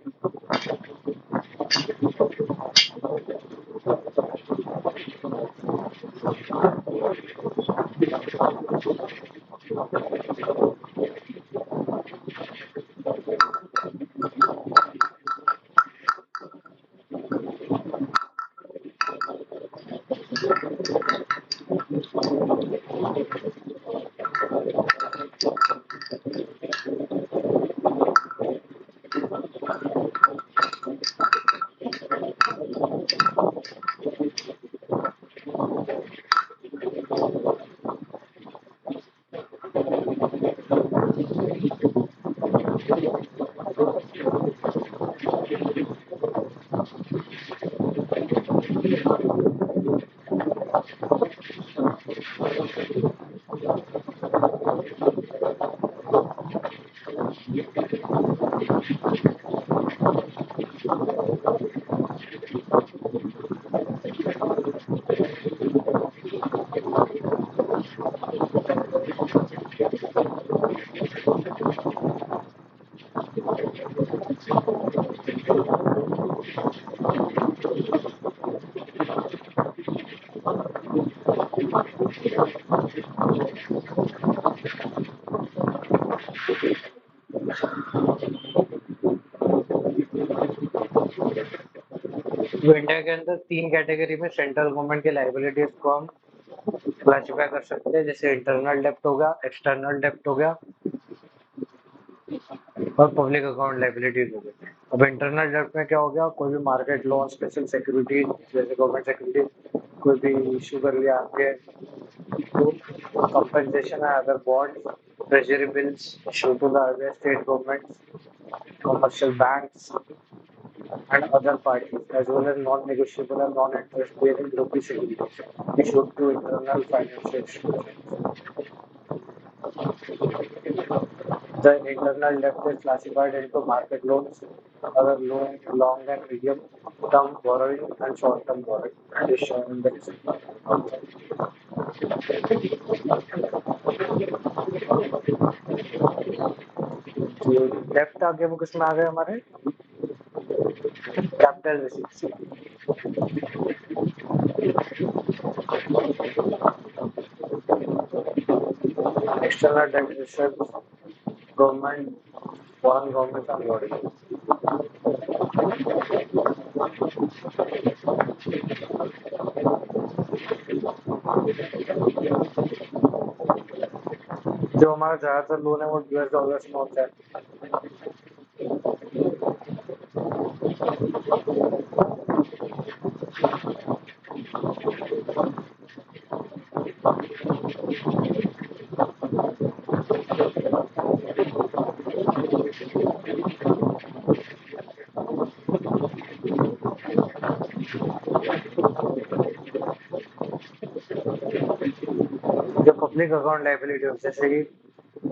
तो इंडिया के अंदर 3 कैटेगरी में सेंट्रल गवर्नमेंट की लाइबिलिटीज को हम क्लासिफाई कर सकते हैं, जैसे इंटरनल डेप्ट हो गया, एक्सटर्नल डेप्ट हो गया और पब्लिक अकाउंट लाइबिलिटीज हो गई। अब इंटरनल डेप्ट में क्या हो गया, कोई भी मार्केट लोन, स्पेशल सिक्योरिटीज जैसे गवर्नमेंट सिक्योरिटीज कोई भी इशू कर लिया आपके, तो कंपनसेशन है other bond, treasury bills issue to the other state government, commercial banks and other parties, as well as non-negotiable and non-interest bearing rupee securities issued to internal financial institutions. The internal debt is classified into market loans, other long and medium term borrowing and short term borrowing, and is shown in the receipt. डेप्ट आगे वो किसमें आ गए हमारे capital receipts. External debt receipts government, foreign government और body. जो हमारा ज्यादातर loan है वो यूएस डॉलर्स में होता है। जो पब्लिक अकाउंट लाइबिलिटी जैसे कि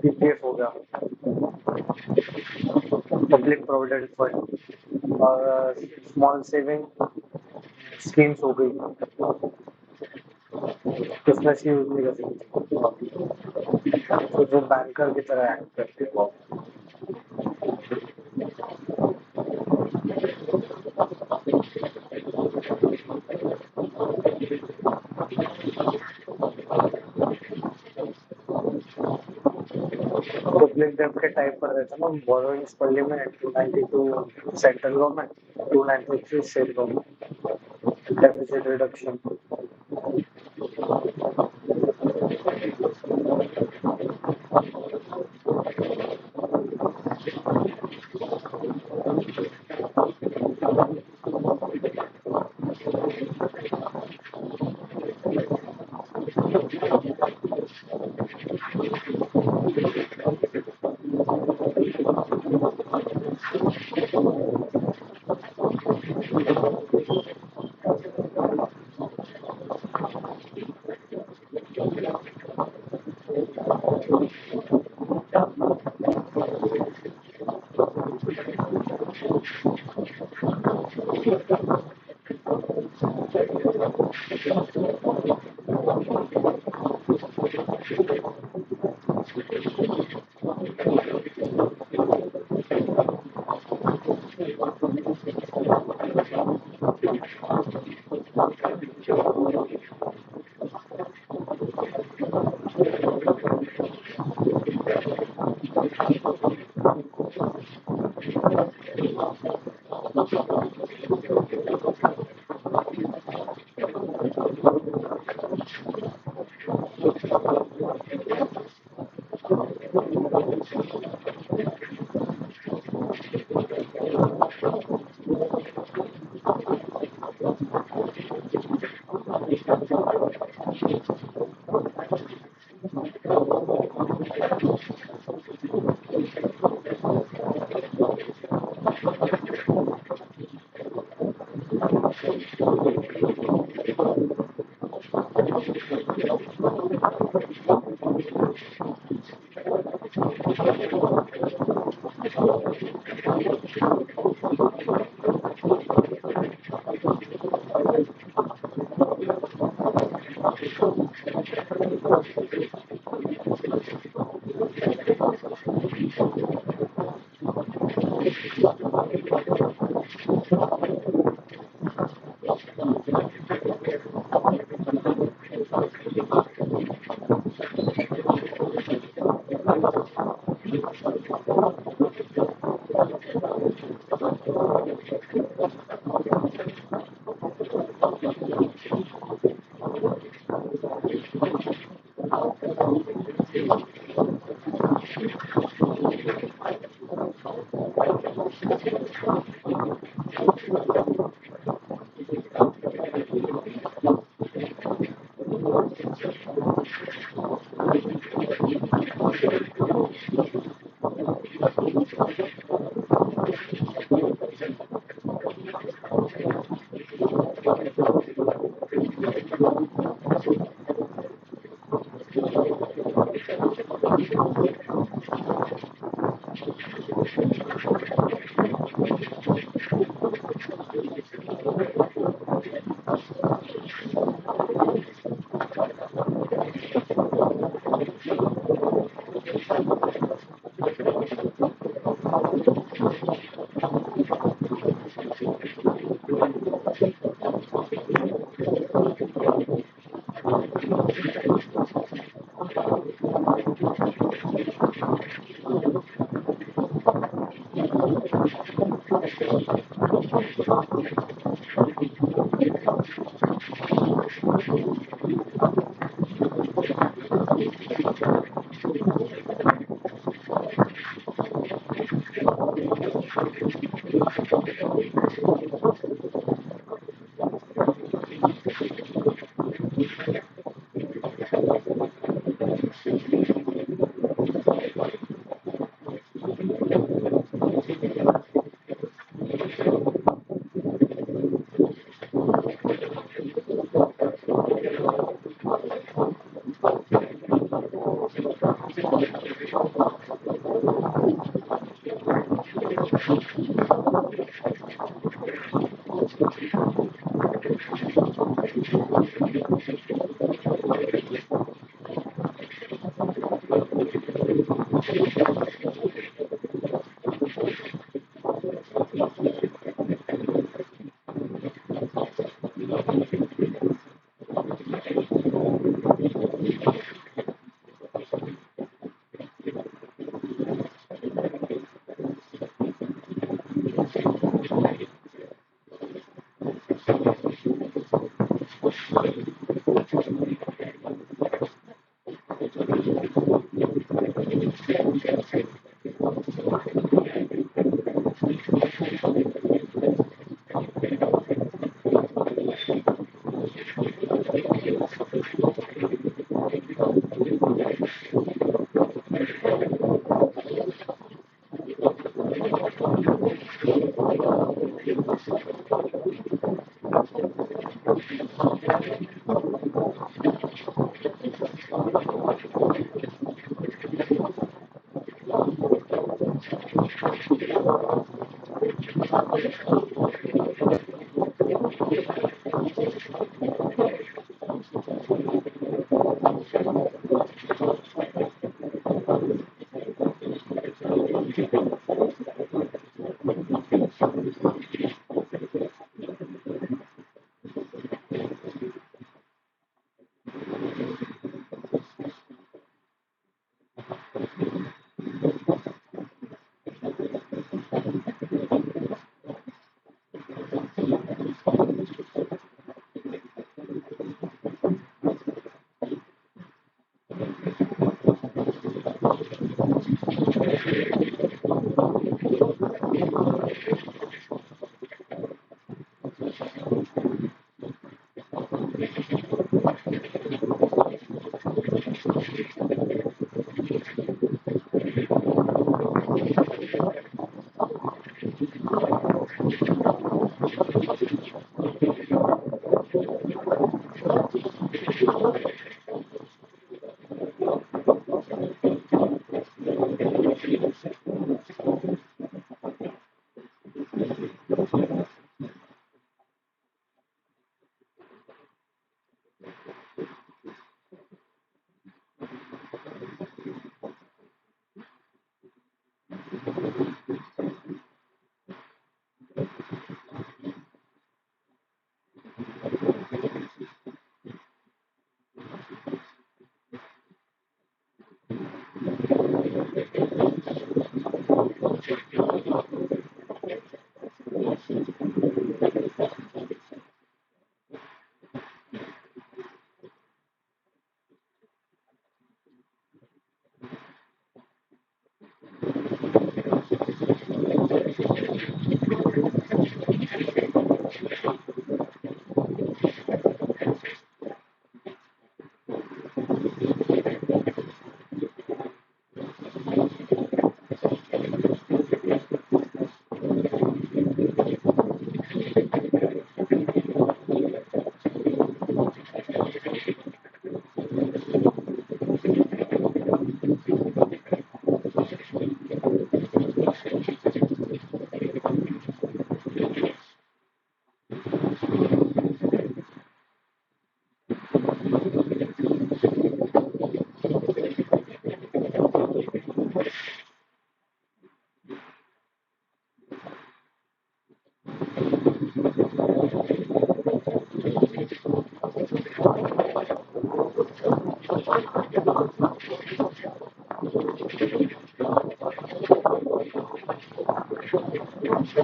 पीपीएफ हो गया, पब्लिक प्रोविडेंट फंड, और स्मॉल सेविंग स्कीम्स हो गई, उसमें से यूज नहीं कर सकते, तो जो बैंकर की तरह एक्ट करते हैं वो। जब के टाइम पर रहता ना, borrowings parliament 292 central government, 293 state government, deficit reduction.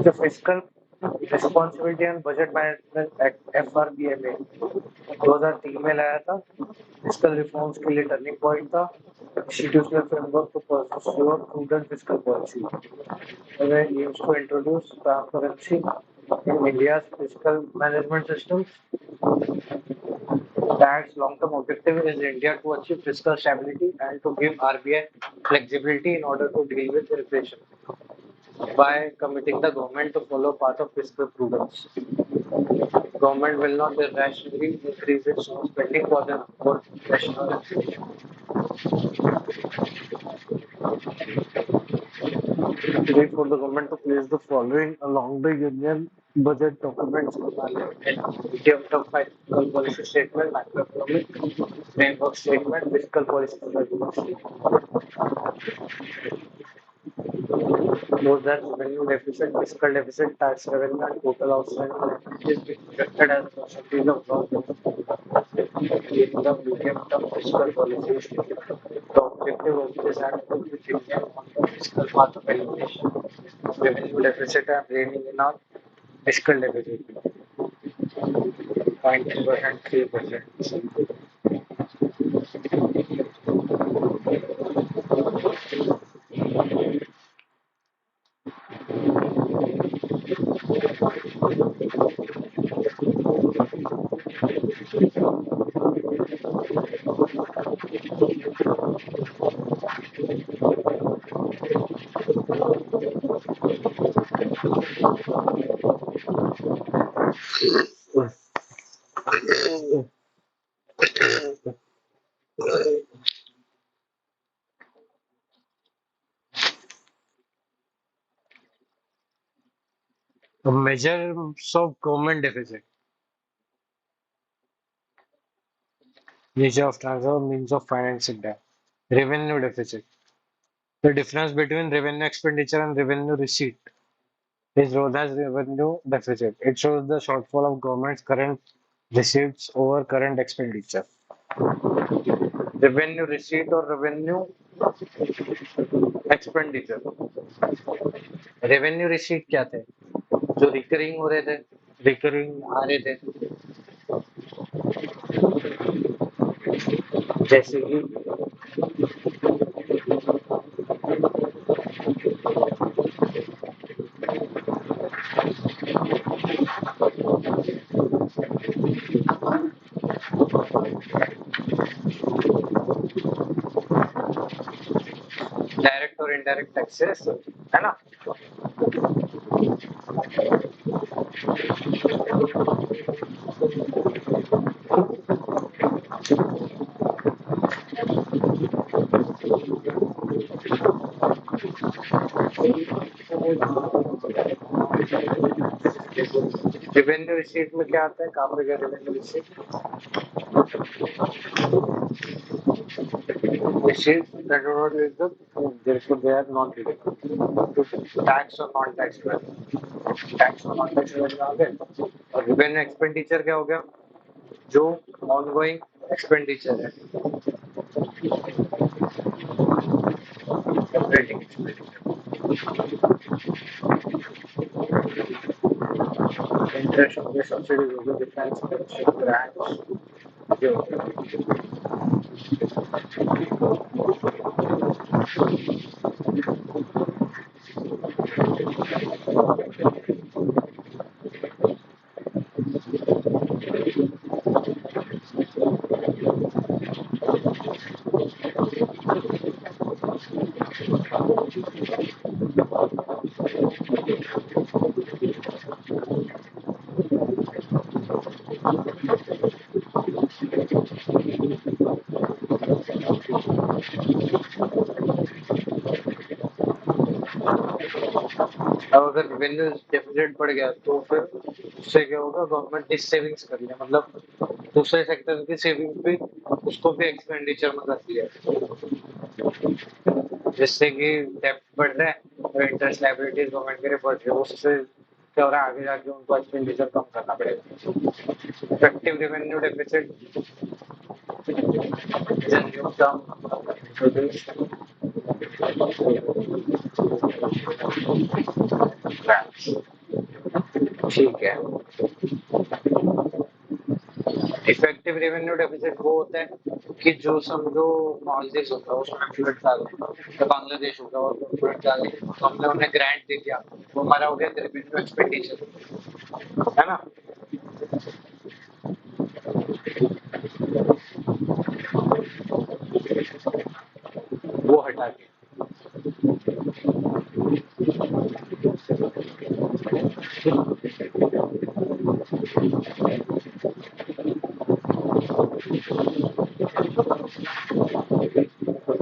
The Fiscal Responsibility and Budget Management Act FRBMA 2003 में लाया था. फिस्कल रिफॉर्म्स के लिए टर्निंग पॉइंट था. Institutional framework to pursue prudent fiscal policy. Where it aims to introduce transparency in India's fiscal management system. That's long-term objective is India to achieve fiscal stability and to give RBI flexibility in order to deal with inflation by committing the government to follow path of fiscal prudence. Government will not irrationally increase its spending for national inflation. Wait for the government to place the following along the union budget documents of Parliament in medium-term fiscal policy statement, macroeconomic framework statement, fiscal policy strategy. More than revenue deficit, fiscal deficit, tax revenue, and total outstanding liabilities being projected as a percentage of gross domestic product in the medium-term fiscal policy statement. The objective of this act is to change on the fiscal path of elimination of revenue deficit and reining in on fiscal deficit 0.3%, 3%. Measures of government deficit, nature of transfer, means of financing debt. Revenue deficit, the difference between revenue expenditure and revenue receipt is known as revenue deficit. It shows the shortfall of government's current receipts over current expenditure. Revenue receipt or revenue expenditure. Revenue receipt क्या थे? जो recurring हो रहे थे, recurring आ रहे थे, जैसे कि डायरेक्ट और इनडायरेक्ट टैक्सेस, है ना? रेवेन्यू रिसीट में क्या आता है? कहाँ पे गया revenue receipt? Receipts that do not use the therefore they are not redeemable. Tax और नॉन टैक्स रेवेन्यू, टैक्स और नॉन टैक्स रेवेन्यू आ गए। और रेवेन्यू एक्सपेंडिचर क्या हो गया? जो ऑनगोइंग एक्सपेंडिचर है, ऑपरेटिंग एक्सपेंडिचर, इंटरेस्ट हो गया, सब्सिडीज हो गया, डिफेंस पेंशन ग्रांट्स, ये हो गया। अब अगर रेवेन्यू डेफिसिट बढ़ गया तो फिर उससे क्या होगा? गवर्नमेंट डिस सेविंग्स कर रही है, मतलब दूसरे सेक्टर की सेविंग भी उसको भी एक्सपेंडिचर में कर दिया है, जिससे कि डेब्ट बढ़ रहा है और इंटरेस्ट लायबिलिटीज गवर्नमेंट के लिए बढ़ रही है। उससे क्या हो रहा है? आगे जाके उनको एक्सपेंडिचर कम करना पड़ेगा। Effective revenue deficit is a new term introduced. ठीक है। इफेक्टिव रेवेन्यू डेफिसिट वो होता है कि जो समझो मालदीव होता है, उसमें फ्लड आ गए, तो बांग्लादेश होगा और फ्लड आ गए, तो हमने उन्हें ग्रांट दे दिया, वो हमारा हो गया रेवेन्यू एक्सपेंडिचर, है ना? वो हटा के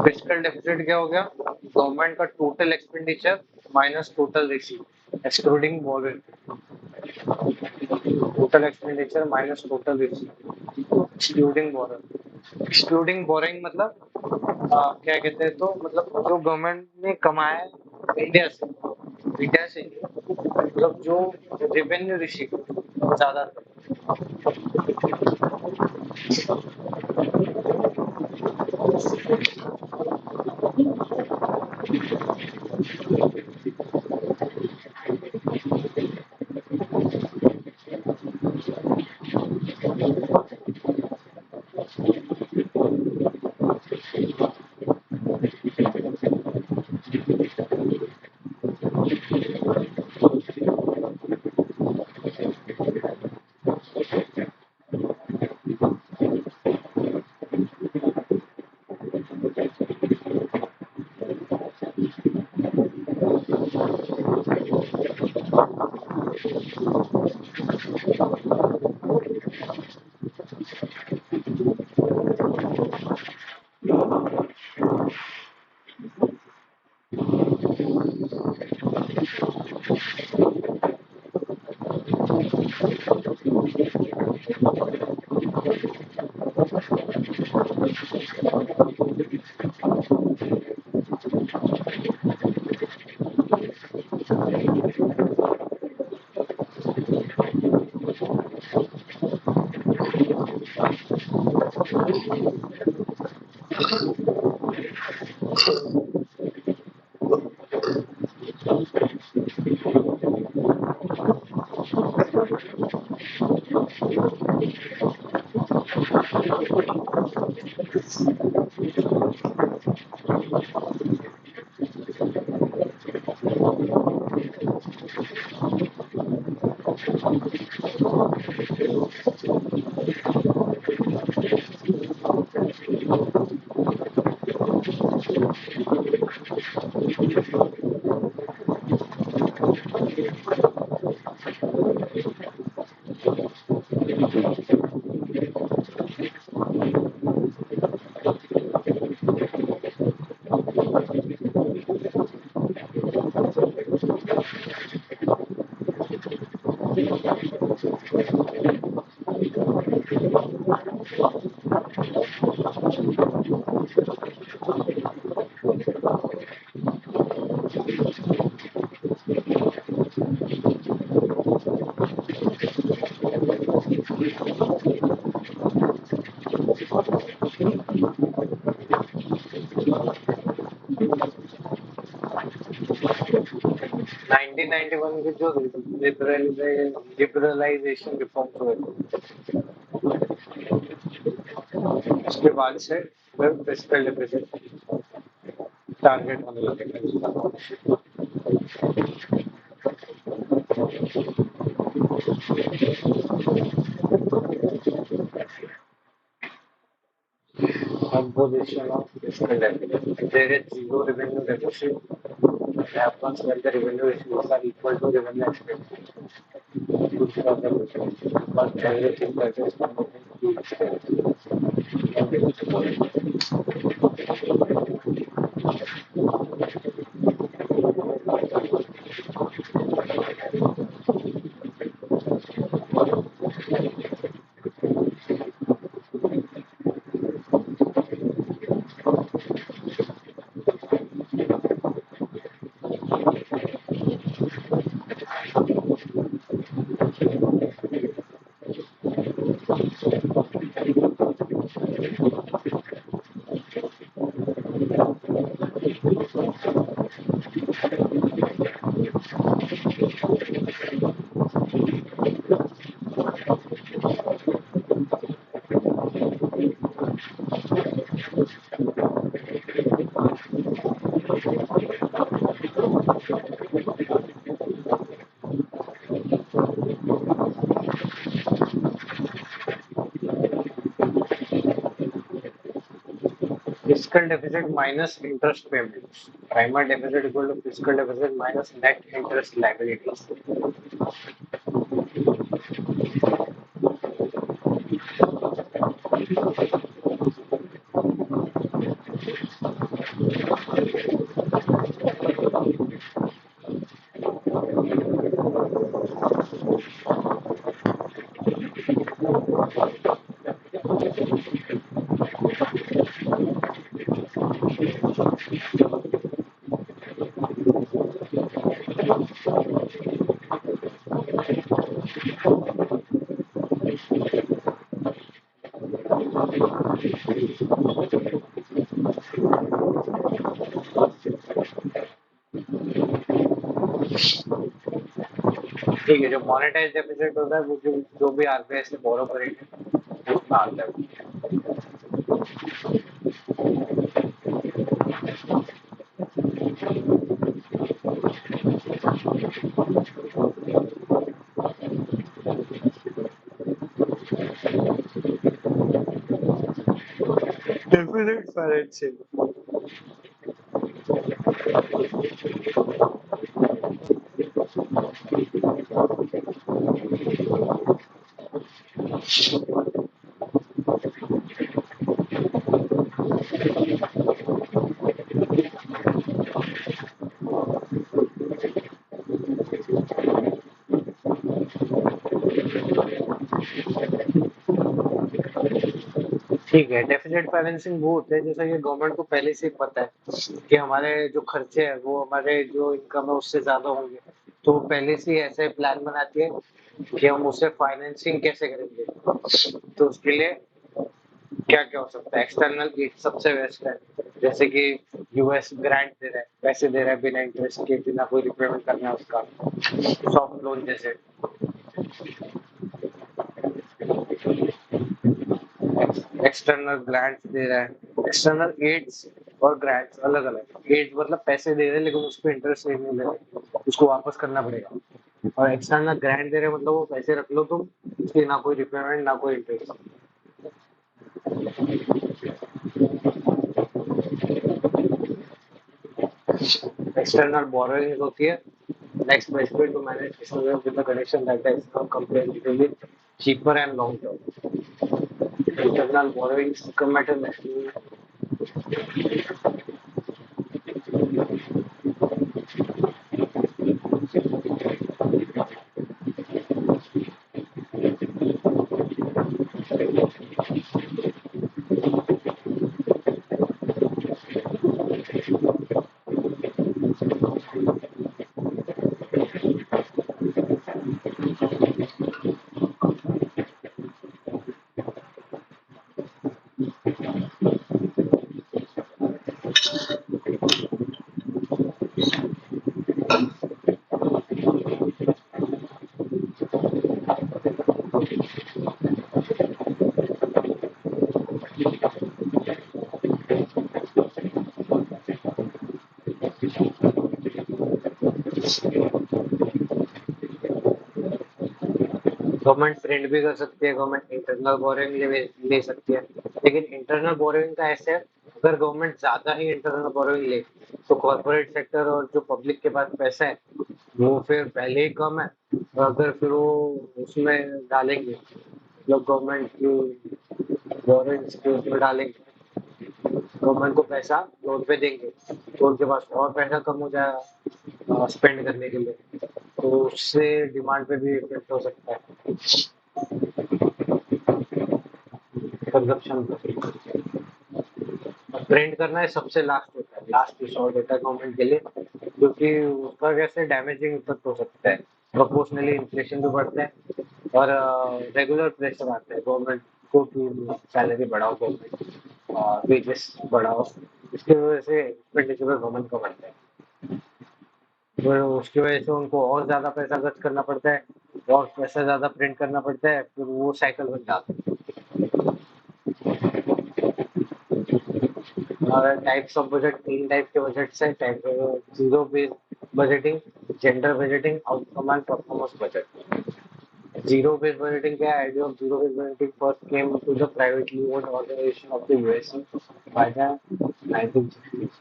फिस्कल डेफिसिट क्या हो गया? गवर्नमेंट का total expenditure minus total receipt excluding boring, total expenditure minus total receipt excluding boring. Excluding boring मतलब क्या कहते हैं? तो मतलब जो गवर्नमेंट ने कमाया है इंडिया से, इंडिया से मतलब जो रेवेन्यू रिसीट ज्यादा 1991 के जो लिबरलाइजेशन रिफॉर्म्स हुए थे उसके बाद से फिस्कल डेफिसिट टारगेट होने लगे। Composition of fiscal deficit. There is zero revenue deficit happens when the revenue receipts are equal to revenue expenses. But everything that is fiscal deficit minus interest payments. Primary deficit equal to fiscal deficit minus net interest liabilities. ठीक है, जो monetise deficit होता है वो जो भी RBI से बोरो करेंगे उसमें आता है। डेफिसिट फाइनेंसिंग ठीक है, डेफिनेट फाइनेंसिंग वो होते हैं जैसा कि गवर्नमेंट को पहले से ही पता है कि हमारे जो खर्चे हैं वो हमारे जो इनकम है उससे ज्यादा होंगे, तो वो पहले से ही ऐसे प्लान बनाती है कि हम उससे फाइनेंसिंग कैसे करेंगे। तो उसके लिए क्या क्या हो सकता है, एक्सटर्नल एड सबसे बेस्ट है। जैसे कि यूएस ग्रांट दे रहा है, पैसे दे रहा है बिना इंटरेस्ट के, बिना कोई रिपेमेंट करना है उसका, सॉफ्ट लोन जैसे। एक्सटर्नल ग्रांट्स दे रहा है, एक्सटर्नल एड्स और ग्रांट्स अलग अलग। एड मतलब पैसे दे रहे हैं लेकिन उस पर इंटरेस्ट नहीं ले रहे, उसको वापस करना पड़ेगा। और एक्सटर्नल ग्रांट दे रहे हैं मतलब वो पैसे रख लो तुम, उसकी ना कोई रिपेमेंट ना कोई इंटरेस्ट। एक्सटर्नल बोरोइंग होती है, next best way to manage exposure with the connection data is now comparatively cheaper and long term. Internal borrowings come at a national. Government print भी कर सकती है, गवर्नमेंट इंटरनल बोरोइंग ले सकती है। लेकिन इंटरनल बोरोइंग का ऐसे है, अगर गवर्नमेंट ज्यादा ही इंटरनल बोरोइंग ले तो कॉर्पोरेट सेक्टर और जो पब्लिक के पास पैसा है वो फिर पहले ही कम है, और अगर फिर वो उसमें डालेंगे, मतलब गवर्नमेंट की बोरोइंग के उसमें डालेंगे, गवर्नमेंट को पैसा लोन पे देंगे तो उनके पास और पैसा कम हो जाएगा स्पेंड करने के लिए, तो उससे डिमांड पे भी इफेक्ट हो सकता है, कंजप्शन पे। प्रिंट करना है सबसे लास्ट होता है, लास्ट रिसोर्ट होता है गवर्नमेंट के लिए, क्योंकि उसका कैसे डैमेजिंग इफेक्ट हो सकता है। प्रोपोर्शनली इन्फ्लेशन भी बढ़ता है और रेगुलर प्रेशर आता है गवर्नमेंट को कि सैलरी बढ़ाओ, गवर्नमेंट वेजेस बढ़ाओ। इसकी वजह से एक्सपेंडिचर गवर्नमेंट का बढ़ता है, तो उसकी वजह से उनको और ज्यादा पैसा खर्च करना पड़ता है, और पैसा ज्यादा प्रिंट करना पड़ता है, फिर वो साइकिल बन जाता है। और टाइप्स ऑफ बजट, तीन टाइप के बजट है, type zero based budgeting, gender budgeting, outcome and performance budget. Zero based budgeting, the idea of zero based budgeting first came to the privately owned organization of the USA by the 1960s.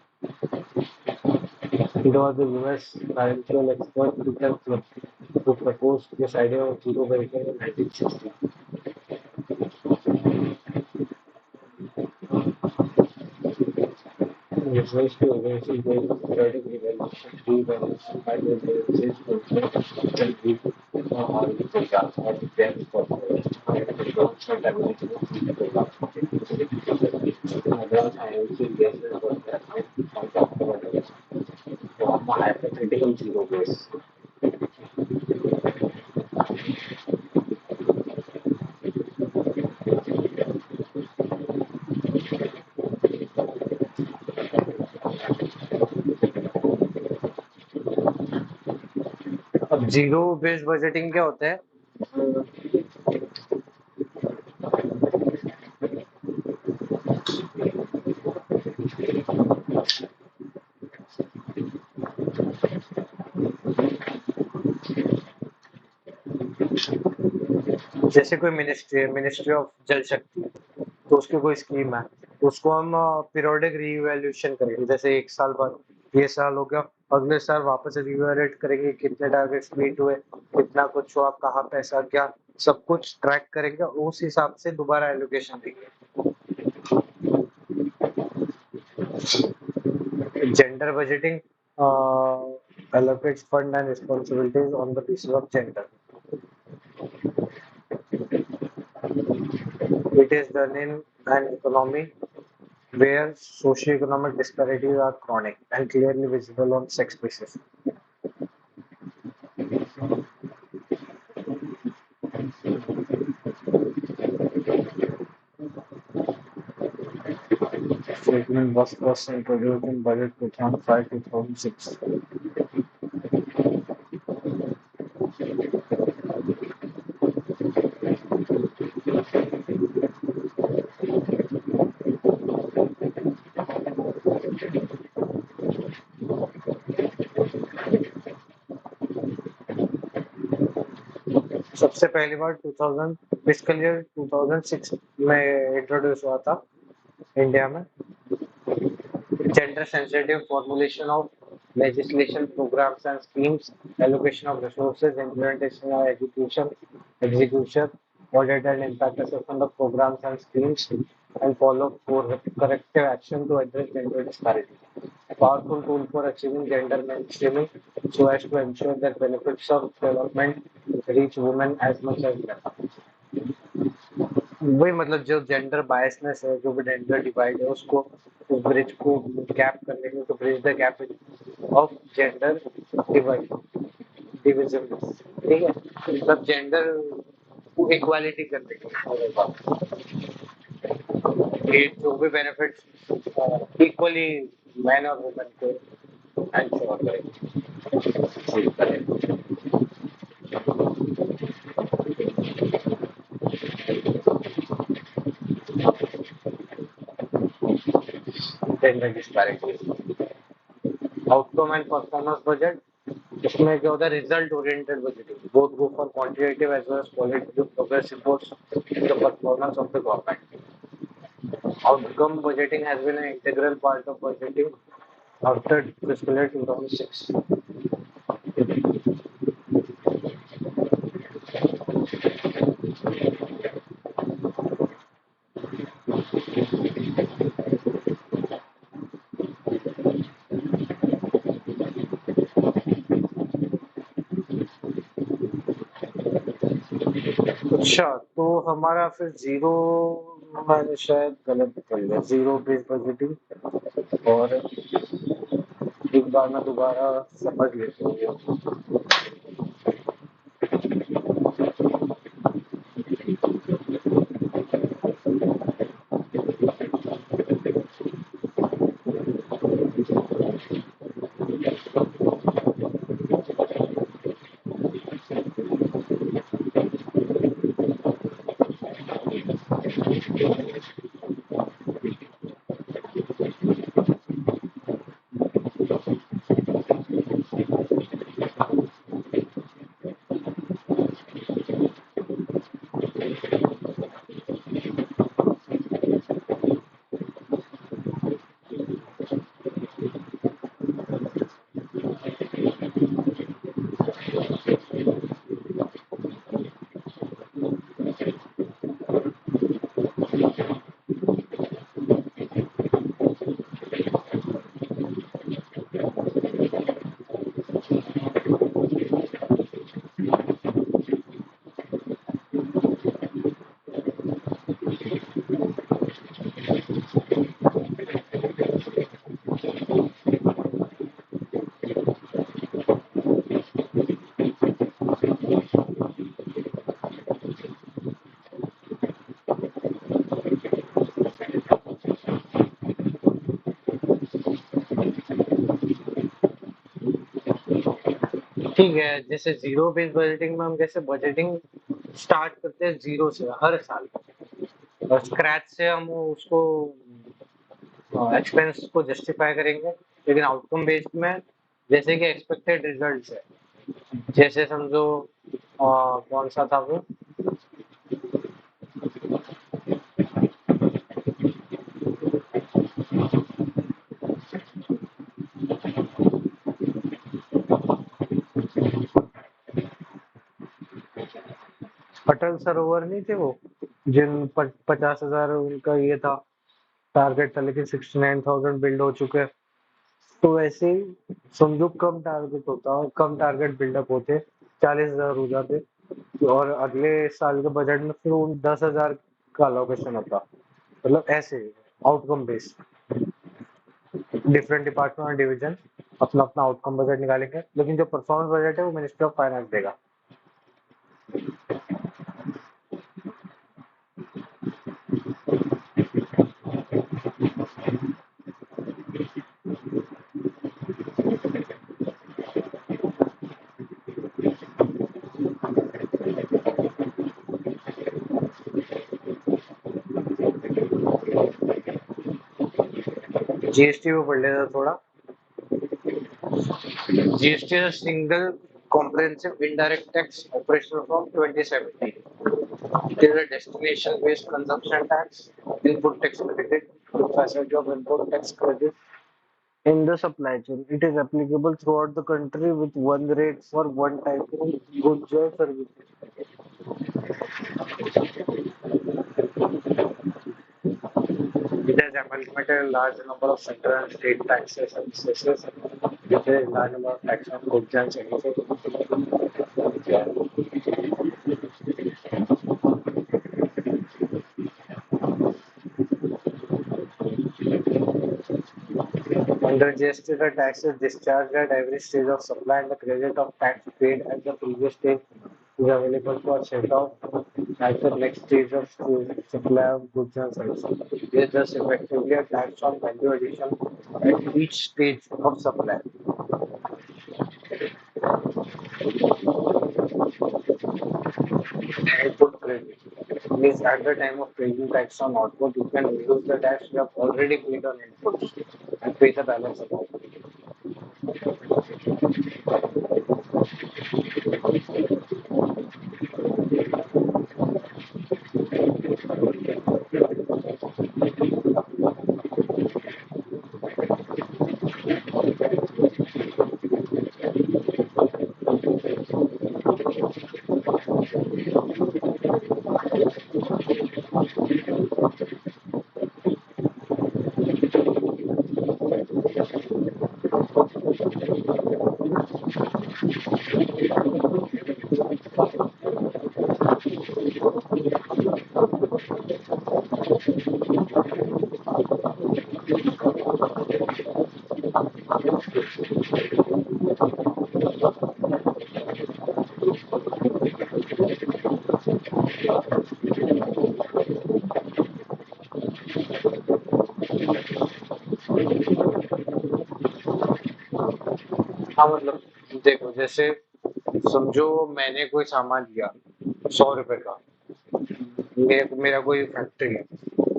It was the US financial expert Peter Flip who proposed this idea of zero budgeting in 1960. It refers to organization based on periodic evaluation, rebalancing by the basis of the week or hourly programs or the plans for the government ability to program. Other financial guesses were that from the from a hypothetical zero base. अब zero based budgeting क्या होता है? जैसे कोई ministry है, ministry of जल शक्ति, तो उसकी कोई स्कीम है, उसको हम पीरियोडिक रीवैल्यूएशन करेंगे, जैसे एक साल बाद, ये साल हो गया, अगले साल वापस रिवैल्यूएट करेंगे कितने टारगेट्स मीट हुए, कितना कुछ हुआ, कहाँ पैसा गया, सब कुछ ट्रैक करेंगे, उस हिसाब से दोबारा एलोकेशन देंगे। Gender budgeting allocates fund and responsibilities on the basis of gender. It is done in an economy where socio-economic disparities are chronic and clearly visible on sex basis. Statement was first introduced in Budget 2005-2006. सबसे पहली बार 2000 fiscal year 2006 में introduce हुआ था India में। Gender sensitive formulation of legislation, programs and schemes, allocation of resources, implementation of education, execution, audit and impact assessment of programs and schemes, and follow for corrective action to address gender disparity. A powerful tool for achieving gender mainstreaming so as to ensure that benefits of development reach women as much as men. वही मतलब जो gender biasness है, जो भी gender divide है, उसको उस bridge को गैप करने के लिए, तो bridge the gap of gender divide division, ठीक है, मतलब जेंडर को इक्वालिटी करने के लिए ये जो भी बेनिफिट्स इक्वली मैन और वुमेन को एंश्योर करें। Gender disparities, outcome and performance budget, इसमें क्या होता है, result oriented budgeting, both go for quantitative as well as qualitative progress reports the performance of the government. Outcome budgeting has been an integral part of budgeting after fiscal year 2006. अच्छा, तो हमारा फिर zero, मैंने शायद गलत कर लिया, zero based budgeting, और एक बार मैं दोबारा समझ लेता हूँ। ठीक है, जैसे जीरो बेस्ड बजटिंग में हम कैसे बजटिंग स्टार्ट करते हैं जीरो से हर साल, और स्क्रैच से हम उसको एक्सपेंस को जस्टिफाई करेंगे। लेकिन आउटकम बेस्ड में जैसे कि एक्सपेक्टेड रिजल्ट्स है, जैसे समझो कौन सा था वो, अटल सरोवर नहीं थे वो, जिन 50,000 उनका ये था, टारगेट था, लेकिन 69,000 बिल्ड हो चुके हैं। तो ऐसे ही समझो कम टारगेट होता और कम टारगेट बिल्डअप होते, 40,000 हो जाते, और अगले साल के बजट में फिर उन 10,000 का अलोकेशन होता। मतलब ऐसे आउटकम बेस्ड, डिफरेंट डिपार्टमेंट और डिवीजन अपना अपना आउटकम बजट निकालेंगे, लेकिन जो परफॉर्मेंस बजट है वो मिनिस्ट्री ऑफ फाइनेंस देगा। जीएसटी में पढ़ लेता थोड़ा। GST is a single comprehensive indirect tax operational from 2017. It is a destination-based consumption tax, input tax credit, with facility of import tax credit in the supply chain. It is applicable throughout the country with one rate for one type of goods or services. It has amalgamated a large number of central and state taxes and cesses, with a large number of tax on goods and services. Under GST, the tax is discharged at every stage of supply, and the credit of tax paid at the previous stage is available for set off at the next stage of supply of goods and services. It is thus effectively a tax on value addition at each stage of supply. Output credit means at the time of paying tax on output, you can reduce the tax you have already paid on inputs and pay the balance amount. हाँ मतलब देखो, जैसे समझो मैंने कोई सामान लिया 100 रुपए का, मेरा कोई फैक्ट्री है,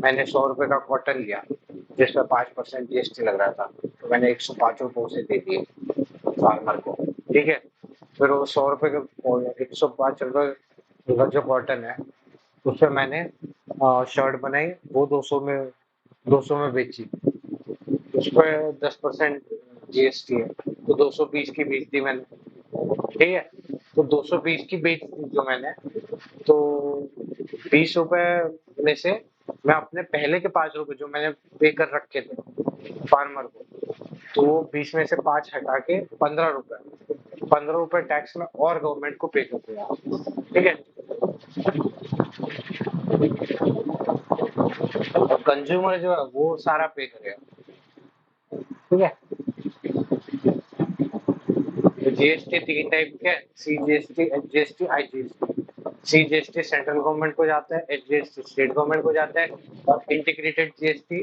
मैंने 100 रुपए का कॉटन लिया जिसमें 5% जीएसटी लग रहा था, तो मैंने 105 रुपए उसे दे दिए फार्मर को, ठीक है। फिर वो 100 रुपए का 105 रुपए का जो कॉटन है उससे मैंने शर्ट बनाई, वो 200 में बेची, उस पर 10% जीएसटी है, तो 220 की बेच दी मैंने, ठीक है। तो 220 की बेच दी जो मैंने, तो 20 रुपए में से मैं अपने पहले के 5 रुपए जो मैंने पे कर रखे थे फार्मर को, तो वो 20 में से 5 हटा के 15 रुपए टैक्स में और गवर्नमेंट को पे कर दिया, ठीक है। और कंज्यूमर जो है वो सारा पे करेगा, ठीक है। तो जीएसटी 3 टाइप के, CGST, HGST, IGST. CGST central government को जाता है, एचजीएसटी स्टेट गवर्नमेंट को जाता है, और इंटीग्रेटेड जीएसटी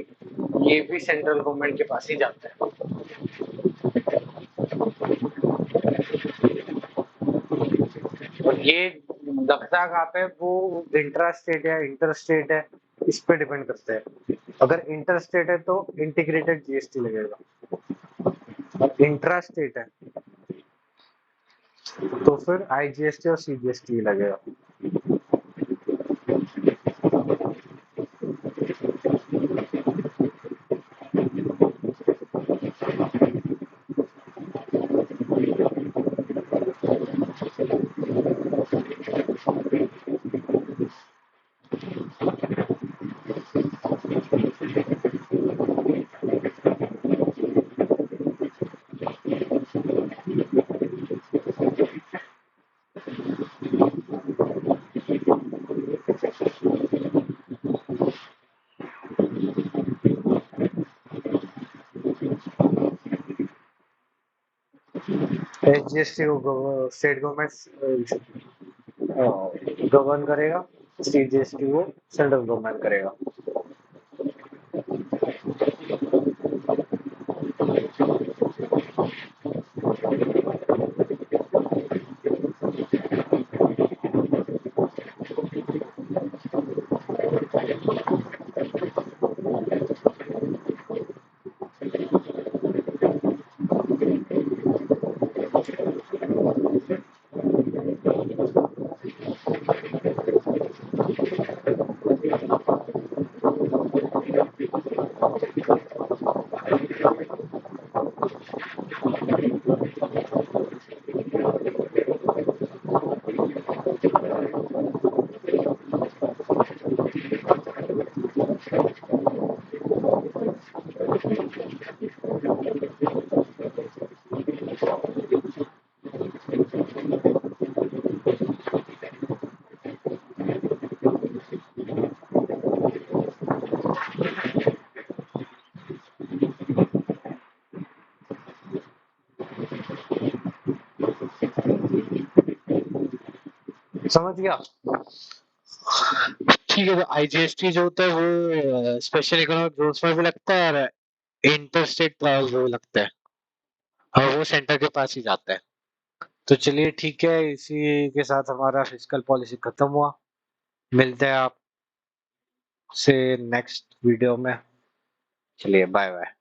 ये भी सेंट्रल गवर्नमेंट के पास ही जाता है। और ये लगता कहाँ पे, वो इंट्रा स्टेट है इंटर स्टेट है, इस पे डिपेंड करता है। अगर इंटर स्टेट है तो इंटीग्रेटेड जीएसटी लगेगा, और इंट्रा स्टेट है तो फिर आईजीएसटी और सीजीएसटी लगेगा। एचजीएसटी को स्टेट गवर्नमेंट गवर्न करेगा, सीजीएसटी को सेंट्रल गवर्नमेंट करेगा। समझ गया? ठीक है, तो आईजीएसटी जो होता है वो स्पेशल इकोनॉमिक जोन्स में भी लगता है और इंटर स्टेट ट्रायल्स में भी लगता है, और वो सेंटर के पास ही जाता है। तो चलिए ठीक है, इसी के साथ हमारा फिस्कल पॉलिसी खत्म हुआ। मिलते हैं आपसे नेक्स्ट वीडियो में। चलिए बाय बाय।